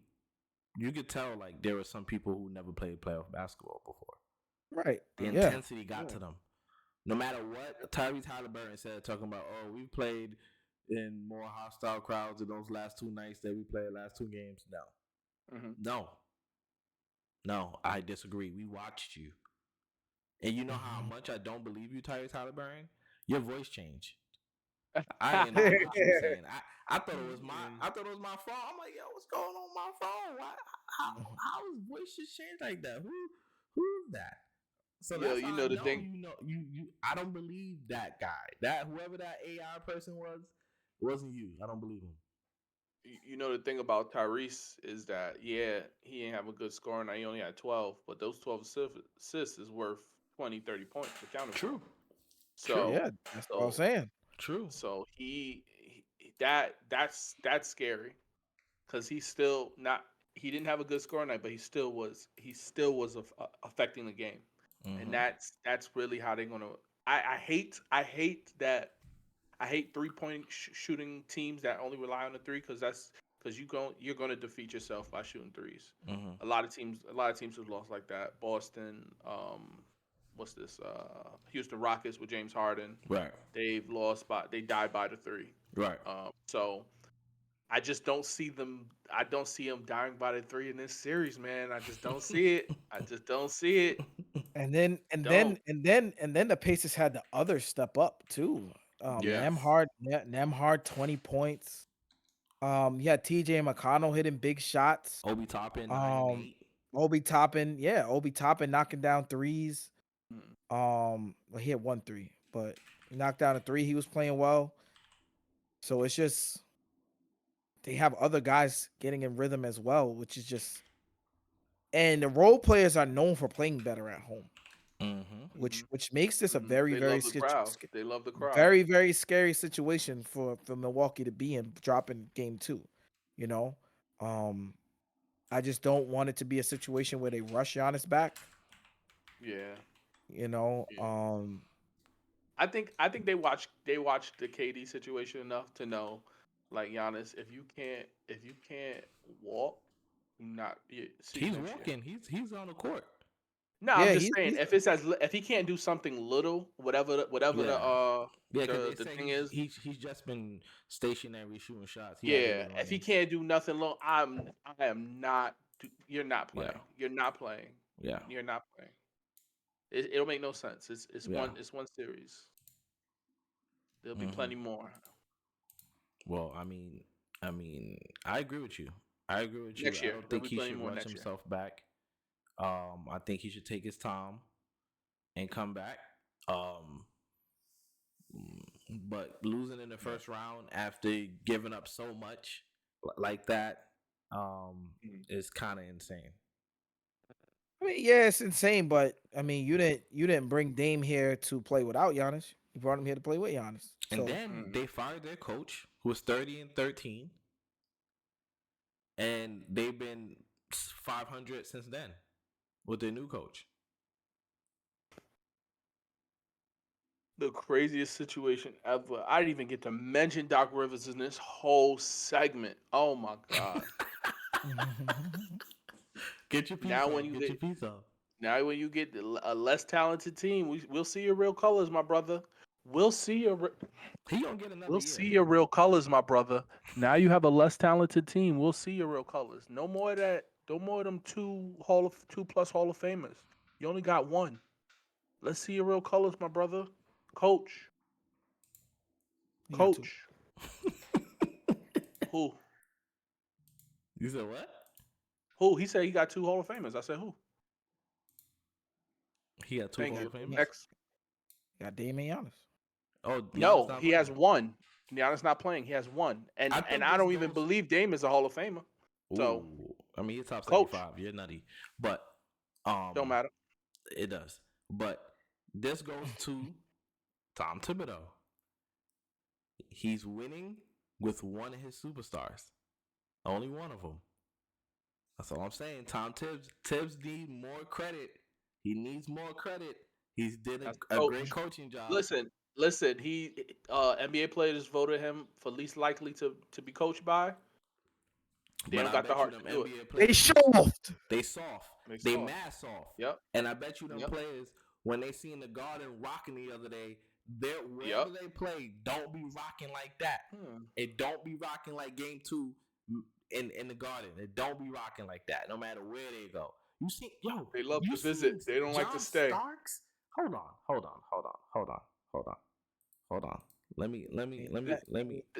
you could tell like there were some people who never played playoff basketball before. Right. The intensity got to them. No matter what Tyrese Halliburton said, talking about, oh, we played in more hostile crowds in those last 2 nights that we played last 2 games. No, I disagree. We watched you. And you know how much I don't believe you, Tyrese Halliburton? Your voice changed. I didn't know what you were saying. I thought it was my phone. I'm like, yo, what's going on with my phone? How his voice just changed like that? Who's that? So that's you know the thing. I don't believe that guy. That whoever that AI person was, it wasn't you. I don't believe him. You know the thing about Tyrese is that he ain't have a good score and he only had 12, but those 12 assists is worth 20, 30 points for counter. True. So yeah, that's what I'm saying. True. So that's scary because he didn't have a good score night, but he still was affecting the game, and that's really how they're gonna. I hate 3-point shooting teams that only rely on the 3 because because you're going to defeat yourself by shooting threes. Mm-hmm. A lot of teams have lost like that. Boston, what's this? Houston Rockets with James Harden. Right. They died by the three. Right. So I just don't see them. I don't see them dying by the three in this series, man. I just don't see it. I just don't see it. And then the Pacers had the other step up too. Yeah. Nemhard 20 points. You had TJ McConnell hitting big shots. Obi Toppin, 9 and Um, 8. Obi Toppin knocking down threes. Mm. Well, he had 1 3, but he knocked down a 3. He was playing well. So it's just they have other guys getting in rhythm as well, which is just, and the role players are known for playing better at home, Mm-hmm. which makes this a very They love the crowd. They love the crowd. very very scary situation for Milwaukee to be in, dropping game 2. You know, I just don't want it to be a situation where they rush Giannis back. Yeah. You know, Yeah. I think they watched the KD situation enough to know, like, Giannis, if you can't walk, He's walking. He's on the court. No, Yeah, I'm just saying if he can't do something little, whatever the because the thing is, he's just been stationary shooting shots. if he can't do nothing long, I am not. You're not playing. Yeah. You're not playing. Yeah. You're not playing. It'll make no sense. It's Yeah. one series. There'll be Mhm. plenty more. Well, I mean, I agree with you. Next year. I don't There'll think be he plenty should more rush next year. himself back. I think he should take his time and come back. But losing in the first round after giving up so much like that, is kind of insane. I mean, yeah, it's insane, but I mean, you didn't bring Dame here to play without Giannis. You brought him here to play with Giannis. And So then they fired their coach, who was 30-13, and they've been 500 since then with their new coach. The craziest situation ever. I didn't even get to mention Doc Rivers in this whole segment. Oh my god. Get your piece Now up. when you Get your piece up. Now when you get a less talented team, we'll see your real colors, my brother. We'll see your He gonna get another We'll year. see your real colors, my brother. Now you have a less talented team. We'll see your real colors. No more of that. No more of them two plus Hall of Famers. You only got one. Let's see your real colors, my brother. Coach. You got two. Coach. Who? You said what? Who? He said he got 2 Hall of Famers. I said who? He got 2 Thank Hall you. of Famers. Next. got Dame and Giannis. Oh No, Giannis not he has playing? 1. Giannis not playing. He has 1. And I think I this don't even goes- believe Dame is a Hall of Famer. So Ooh, I mean, he's top Coach. 75. You're nutty, but don't matter. It does. But this goes to Tom Thibodeau. He's winning with one of his superstars. Only one of them. That's all I'm saying. Tom Tibbs needs more credit. He needs more credit. He's did That's a coach. great coaching job. Listen. He NBA players voted him for least likely to be coached by. They But don't I got the bet heart you to them do it. NBA They players, soft. They soft. They They soft. mad soft. Yep. And I bet you them Yep. players, when they seen the Garden rocking the other day, wherever they play, don't be rocking like that. It don't be rocking like game 2 in the Garden. It don't be rocking like that, no matter where they go. You see, They love you to visit. seen They don't like to John stay. Starks? Hold on. Let me.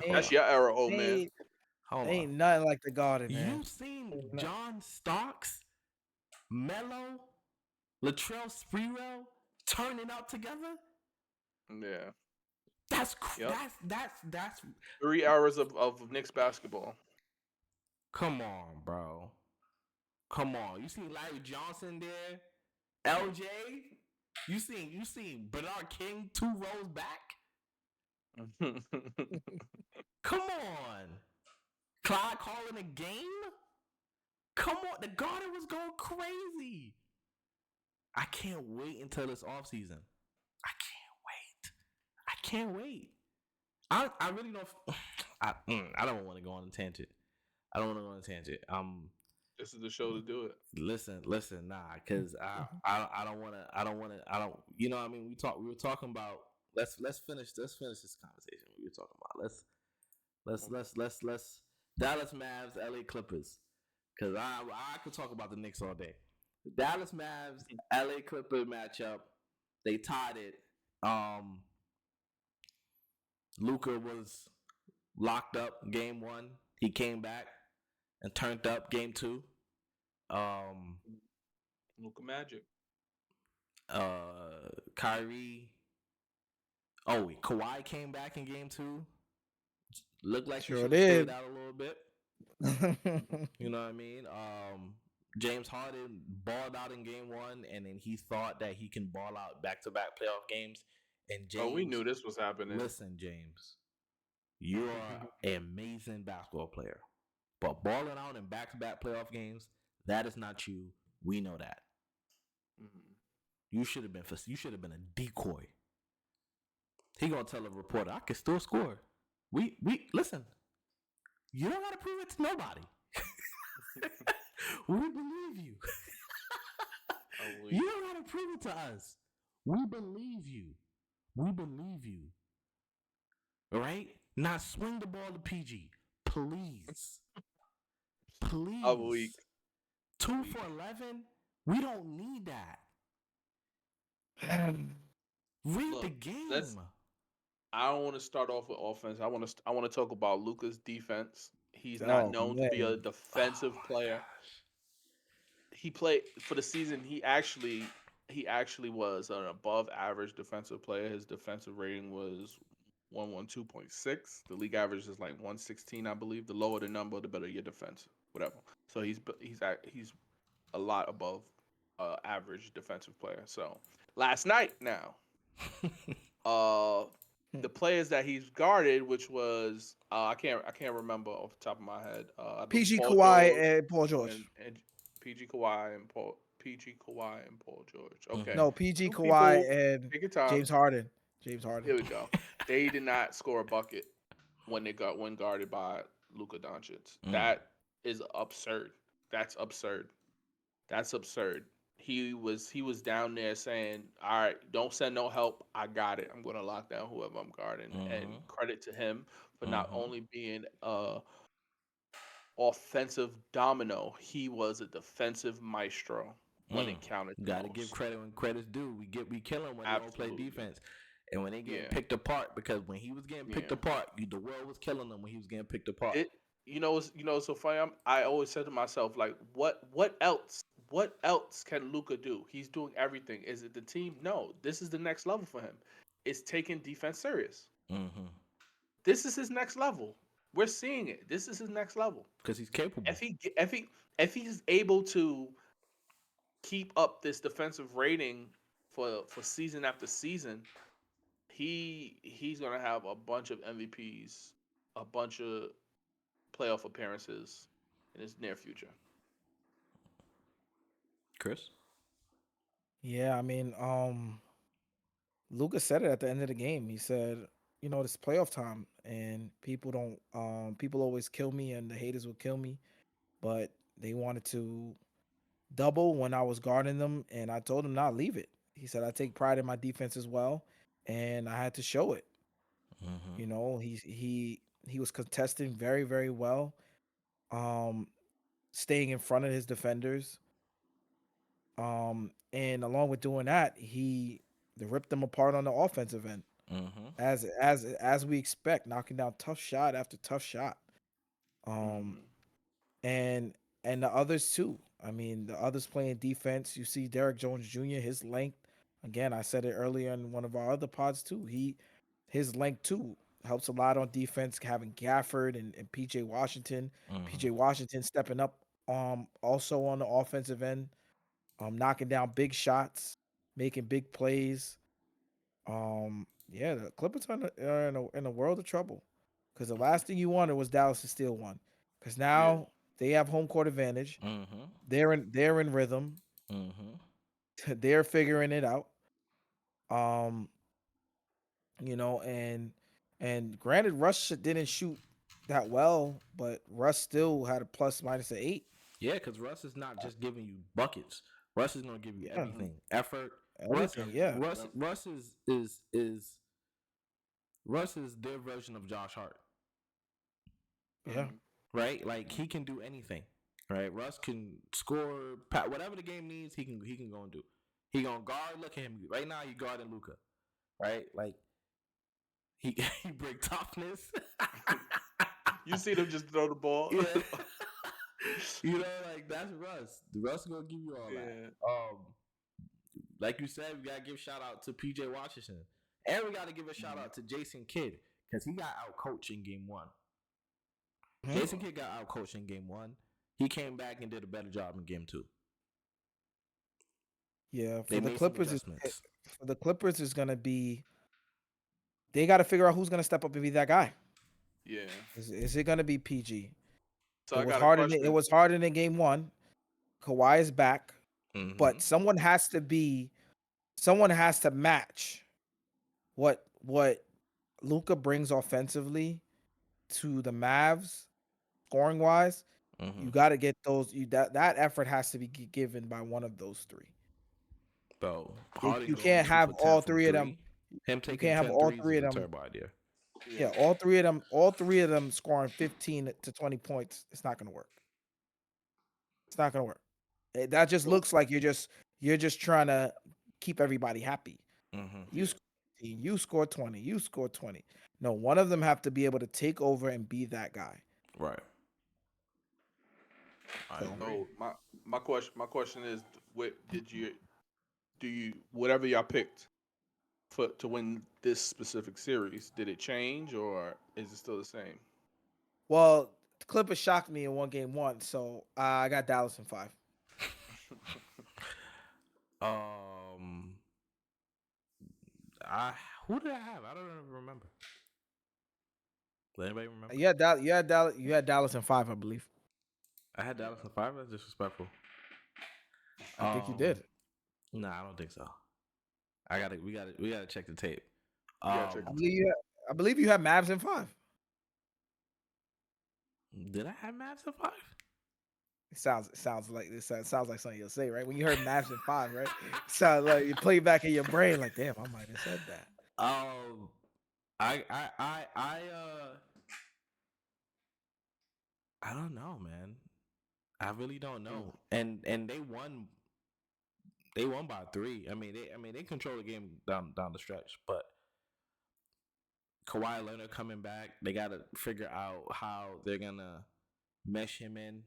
That's your era, old man. Hold Ain't on. nothing like the Garden, man. You seen John Starks, Melo, Latrell Sprewell turning out together? Yeah. That's Yep. that's 3 hours of Knicks basketball. Come on, bro. Come on. You seen Larry Johnson there? LJ? You seen Bernard King 2 rows back? Come on. Clyde calling a game? Come on. The Garden was going crazy. I can't wait until this offseason. I can't wait. I really don't. I don't want to go on a tangent. I don't want to go on a tangent. This is the show to do it. Listen, nah, because I don't want to. You know what I mean? We were talking about. Let's finish this conversation we were talking about. Let's Dallas Mavs, LA Clippers, because I could talk about the Knicks all day. The Dallas Mavs, LA Clippers matchup, they tied it. Luka was locked up game 1. He came back and turned up game 2. Luka Magic. Kyrie. Kawhi came back in game 2. Looked like he Sure should have did. stayed out a little bit. You know what I mean? James Harden balled out in game 1, and then he thought that he can ball out back-to-back playoff games. And James, we knew this was happening. Listen, James, you are an amazing basketball player, but balling out in back-to-back playoff games, that is not you. We know that. You should have been a decoy. He gonna tell a reporter, I can still score. We listen. You don't gotta prove it to nobody. We believe you. You don't gotta prove it to us. We believe you. All right? Now swing the ball to PG, please. I'm weak. 2 for 11. We don't need that. Read the game. I don't want to start off with offense. I want to talk about Luka's defense. He's not known to be a defensive player. He played for the season. He actually was an above average defensive player. His defensive rating was 112.6. The league average is like 116, I believe. The lower the number, the better your defense. Whatever. So he's a lot above average defensive player. So last night now, the players that he's guarded, which was I can't remember off the top of my head. PG Kawhi and Paul George. And PG Kawhi and Paul George. Okay. No, PG Kawhi and James Harden. Here we go. They did not score a bucket when guarded by Luka Doncic. That is absurd. That's absurd. He was down there saying, all right, don't send no help. I got it. I'm going to lock down whoever I'm guarding. And credit to him for not only being a offensive domino, he was a defensive maestro when it counted. Gotta give credit when credit's due. We kill him when they don't play defense. And when they get picked apart, because when he was getting picked apart, the world was killing him when he was getting picked apart. It's so funny. I always said to myself, like, what else? What else can Luka do? He's doing everything. Is it the team? No. This is the next level for him. It's taking defense serious. This is his next level. We're seeing it. This is his next level because he's capable. If he's able to keep up this defensive rating for season after season, he's gonna have a bunch of MVPs, a bunch of playoff appearances in his near future. Chris? Yeah, I mean, Luka said it at the end of the game. He said, this playoff time and people always kill me and the haters will kill me, but they wanted to double when I was guarding them and I told him not leave it. He said, I take pride in my defense as well and I had to show it. He was contesting very, very well, staying in front of his defenders. And along with doing that, they ripped them apart on the offensive end, as we expect, knocking down tough shot after tough shot. And the others too. I mean, the others playing defense. You see Derek Jones Jr., his length. Again, I said it earlier in one of our other pods too. His length too helps a lot on defense. Having Gafford and PJ Washington. PJ Washington stepping up. Also on the offensive end. Knocking down big shots, making big plays. The Clippers are in a world of trouble because the last thing you wanted was Dallas to steal one. Because now they have home court advantage. They're in rhythm. They're figuring it out. And granted, Russ didn't shoot that well, but Russ still had a plus minus of 8. Yeah, because Russ is not just giving you buckets. Russ is gonna give you Yeah, everything, effort. everything. Yeah, Russ is their version of Josh Hart, yeah. right? Like he can do anything, right? Russ can score, whatever the game needs. He can go and do. He gonna guard. Look at him right now. He guarding Luka, right? Like he he break toughness. You see them just throw the ball. Yeah. You know, like that's Russ. Russ gonna give you all that. Like you said, we gotta give shout out to PJ Washington, and we gotta give a shout out to Jason Kidd because he got out coached in game 1. Jason Kidd got out coached in game 1. He came back and did a better job in game 2. Yeah, They made some adjustments. for the Clippers is gonna be. They got to figure out who's gonna step up and be that guy. Yeah. Is it gonna be PG? So It I was got hard. a question. It was harder in game 1. Kawhi is back, but someone has to match what Luka brings offensively to the Mavs, scoring wise. You got to get those. That effort has to be given by one of those 3. Bro, You can't have all 3 of them. Him You taking can't have 10 all threes 3 is of a them. terrible idea. Yeah, all 3 of them. All 3 of them scoring 15 to 20 points. It's not gonna work. It's not gonna work. That just looks like you're just trying to keep everybody happy. You score 15, you score 20, you score 20. No, one of them have to be able to take over and be that guy. Right. So my question is, what whatever y'all picked to win this specific series, did it change or is it still the same? Well, the Clippers shocked me in game 1, so I got Dallas in 5. Who did I have? I don't even remember. Does anybody remember? You had Dallas in 5, I believe. I had Dallas in 5. That's disrespectful. I think you did. Nah, I don't think so. We gotta check the tape. I believe you have Mavs in 5. Did I have Mavs in 5? It sounds like something you'll say, right? When you heard Mavs in 5, right? Sounds like you play back in your brain, like, damn, I might have said that. I don't know, man. I really don't know. And they won. They won by 3. I mean, they control the game down the stretch, but Kawhi Leonard coming back, they gotta figure out how they're gonna mesh him in.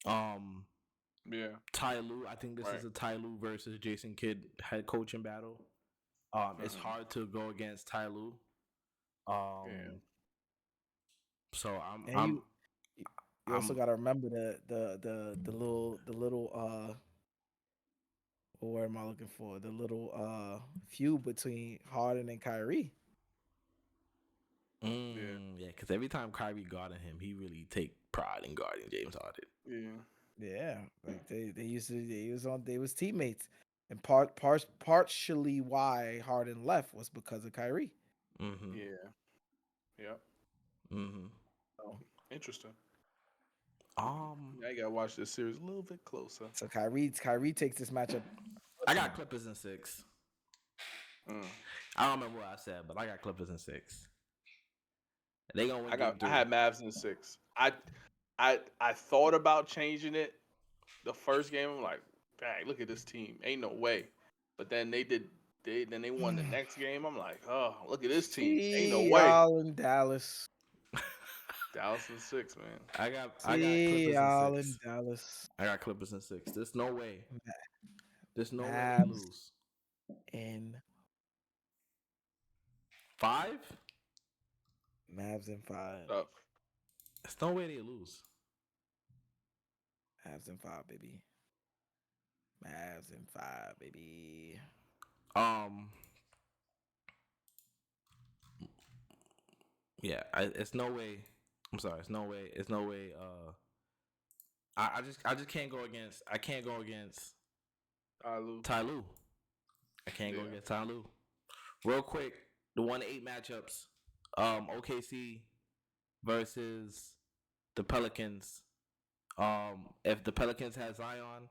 Ty Lue, I think this is a Ty Lue versus Jason Kidd head coaching battle. It's hard to go against Ty Lue. So you also got to remember the little what word am I looking for? The little feud between Harden and Kyrie. Yeah, because every time Kyrie guarded him, he really take pride in guarding James Harden. Yeah, like they was teammates, and partially why Harden left was because of Kyrie. So, interesting. Now you gotta watch this series a little bit closer. So Kyrie takes this matchup. I got Clippers in 6. I don't remember what I said, but I got Clippers in 6. They gonna win. I had Mavs in 6. I thought about changing it the first game. I'm like, dang, look at this team. Ain't no way. But then they won the next game. I'm like, oh, look at this team. Ain't no way. Y'all in Dallas. Dallas in 6, man. I got Clippers in 6. In Dallas. I got Clippers in 6. There's no way. There's no way Mavs they lose. In 5? Mavs in 5. There's no way they lose. Mavs in 5, baby. Mavs in 5, baby. Yeah, it's no way. I'm sorry. It's no way. It's no way. I just can't go against. I can't go against Ty Lue. I can't go against Ty Lue. Real quick, the 1-8 matchups. OKC versus the Pelicans. If the Pelicans had Zion,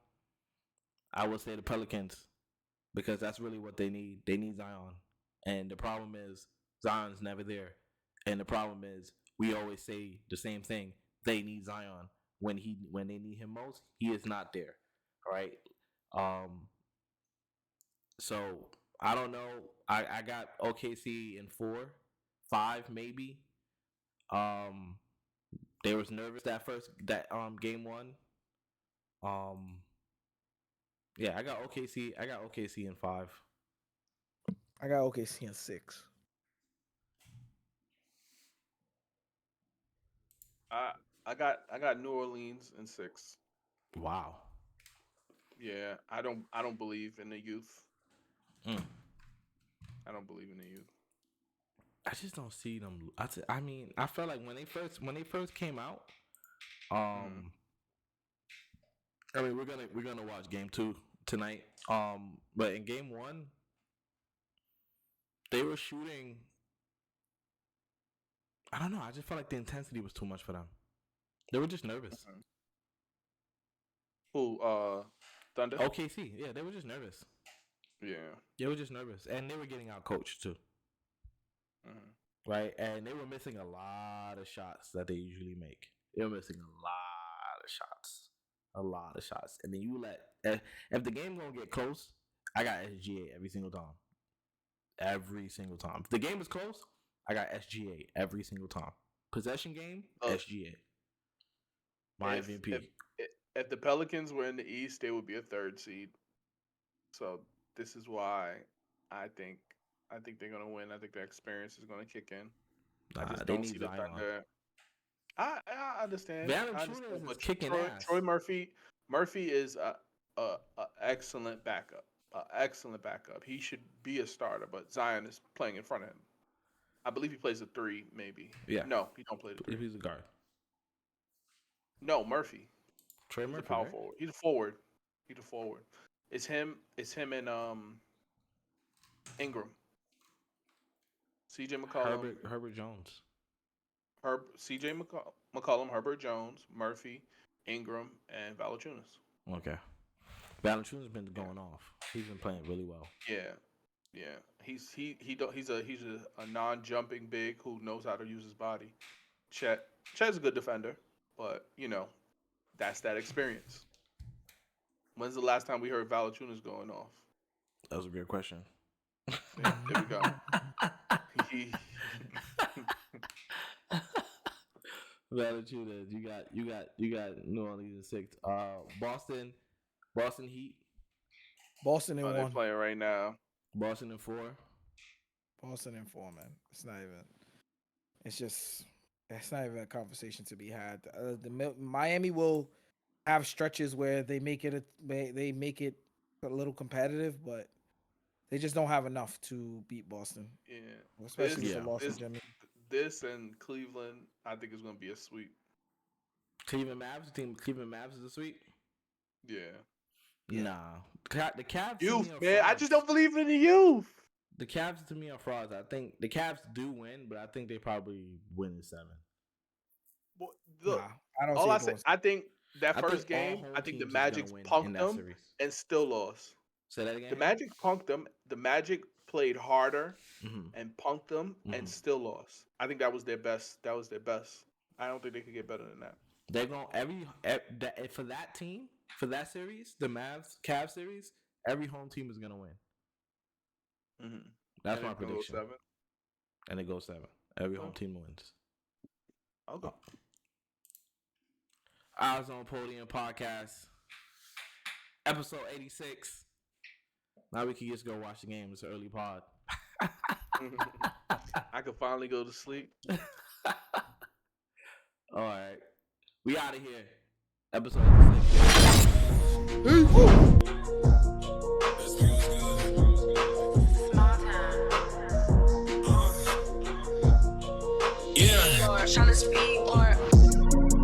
I would say the Pelicans because that's really what they need. They need Zion. And the problem is Zion's never there. And the problem is we always say the same thing. They need Zion. When they need him most, he is not there. Right? So I don't know. I got OKC in 4, 5 maybe. They was nervous that game 1. Yeah, I got OKC. I got OKC in 5. I got OKC in 6. I got New Orleans in 6. Wow. Yeah, I don't believe in the youth. Mm. I don't believe in the youth. I just don't see them. I mean, I felt like when they first came out. I mean, we're gonna watch game 2 tonight. But in game 1, they were shooting. I don't know. I just felt like the intensity was too much for them. They were just nervous. Who? Thunder? OKC. Yeah, they were just nervous. Yeah. They were just nervous, and they were getting out coached too. Mm-hmm. Right, and they were missing a lot of shots that they usually make. They were missing a lot of shots, and then you if the game gonna get close, I got SGA every single time. If the game is close, I got SGA every single time. Possession game, SGA. My MVP. If the Pelicans were in the East, they would be a 3rd seed. So this is why I think they're gonna win. I think their experience is gonna kick in. I just don't see the Thunder. I understand. Valanciunas is kicking ass. Troy Murphy is a excellent backup. Excellent backup. He should be a starter, but Zion is playing in front of him. I believe he plays a 3, maybe. Yeah. No, he don't play the 3. If he's a guard. No, Murphy. Trey Murphy. He's a power forward. He's a forward. It's him and Ingram. CJ McCollum. Herbert Jones. CJ McCollum, Herbert Jones, Murphy, Ingram, and Valanciunas. Okay. Valanciunas been going off. He's been playing really well. Yeah. He's a non-jumping big who knows how to use his body. Chet's a good defender, but that's that experience. When's the last time we heard Valanciunas going off? That was a great question. Yeah, there we go. Valanciunas, you got New Orleans in 6. Boston Heat. Boston in 1. They're playing right now. Boston in 4. Boston in 4, man. It's not even a conversation to be had. Miami will have stretches where they make it a little competitive, but they just don't have enough to beat Boston. Yeah, especially with the loss of Jimmy. This and Cleveland, I think it's going to be a sweep. Cleveland Mavs is a sweep. Yeah. Nah, the Cavs. Youth, man. I just don't believe in the youth. The Cavs to me are frauds. I think the Cavs do win, but I think they probably win in 7. Well, look, I don't. I think that first game, I think the Magic punked them and still lost. Say that again. The Magic punked them. The Magic played harder and punked them and still lost. I think that was their best. I don't think they could get better than that. They're going for that team, for that series, the Cavs series. Every home team is gonna win. Mm-hmm. That's my prediction. And it goes 7. Every home team wins. Okay. Eyesonpodium podcast, episode 86. Now we can just go watch the game. It's an early pod. I could finally go to sleep. All right. We out of here. Episode 86.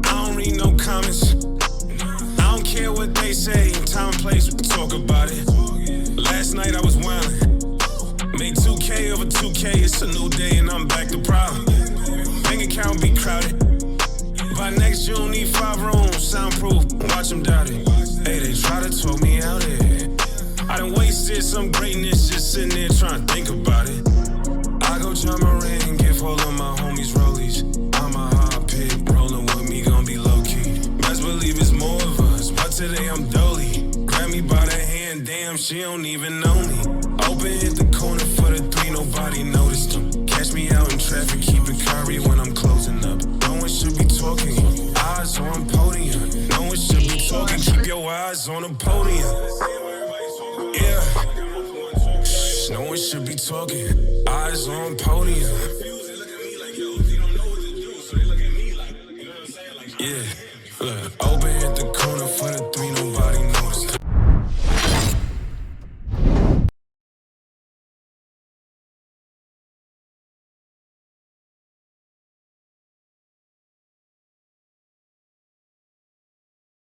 I don't read no comments. I don't care what they say. Time and place, we can talk about it. Last night I was wildin'. Made 2K over 2K. It's a new day and I'm back to problem. bank account be crowded. By next June, need 5 rooms, soundproof, watch them doubt it. Hey, they try to talk me out it. I done wasted some greatness just sitting there trying to think about it. I go John Moran and give all of my homies rollies. I'm a hot pig, rolling with me, gon' be low-key. Best believe it's more of us, but today I'm dolly. Grab me by the hand, damn, she don't even know me. Open hit the corner for the 3, nobody noticed them. Catch me out in traffic, keep it curry when I'm closing up. No one should be talking, eyes on podium. No one should be talking, keep your eyes on the podium. Yeah, no one should be talking, eyes on podium.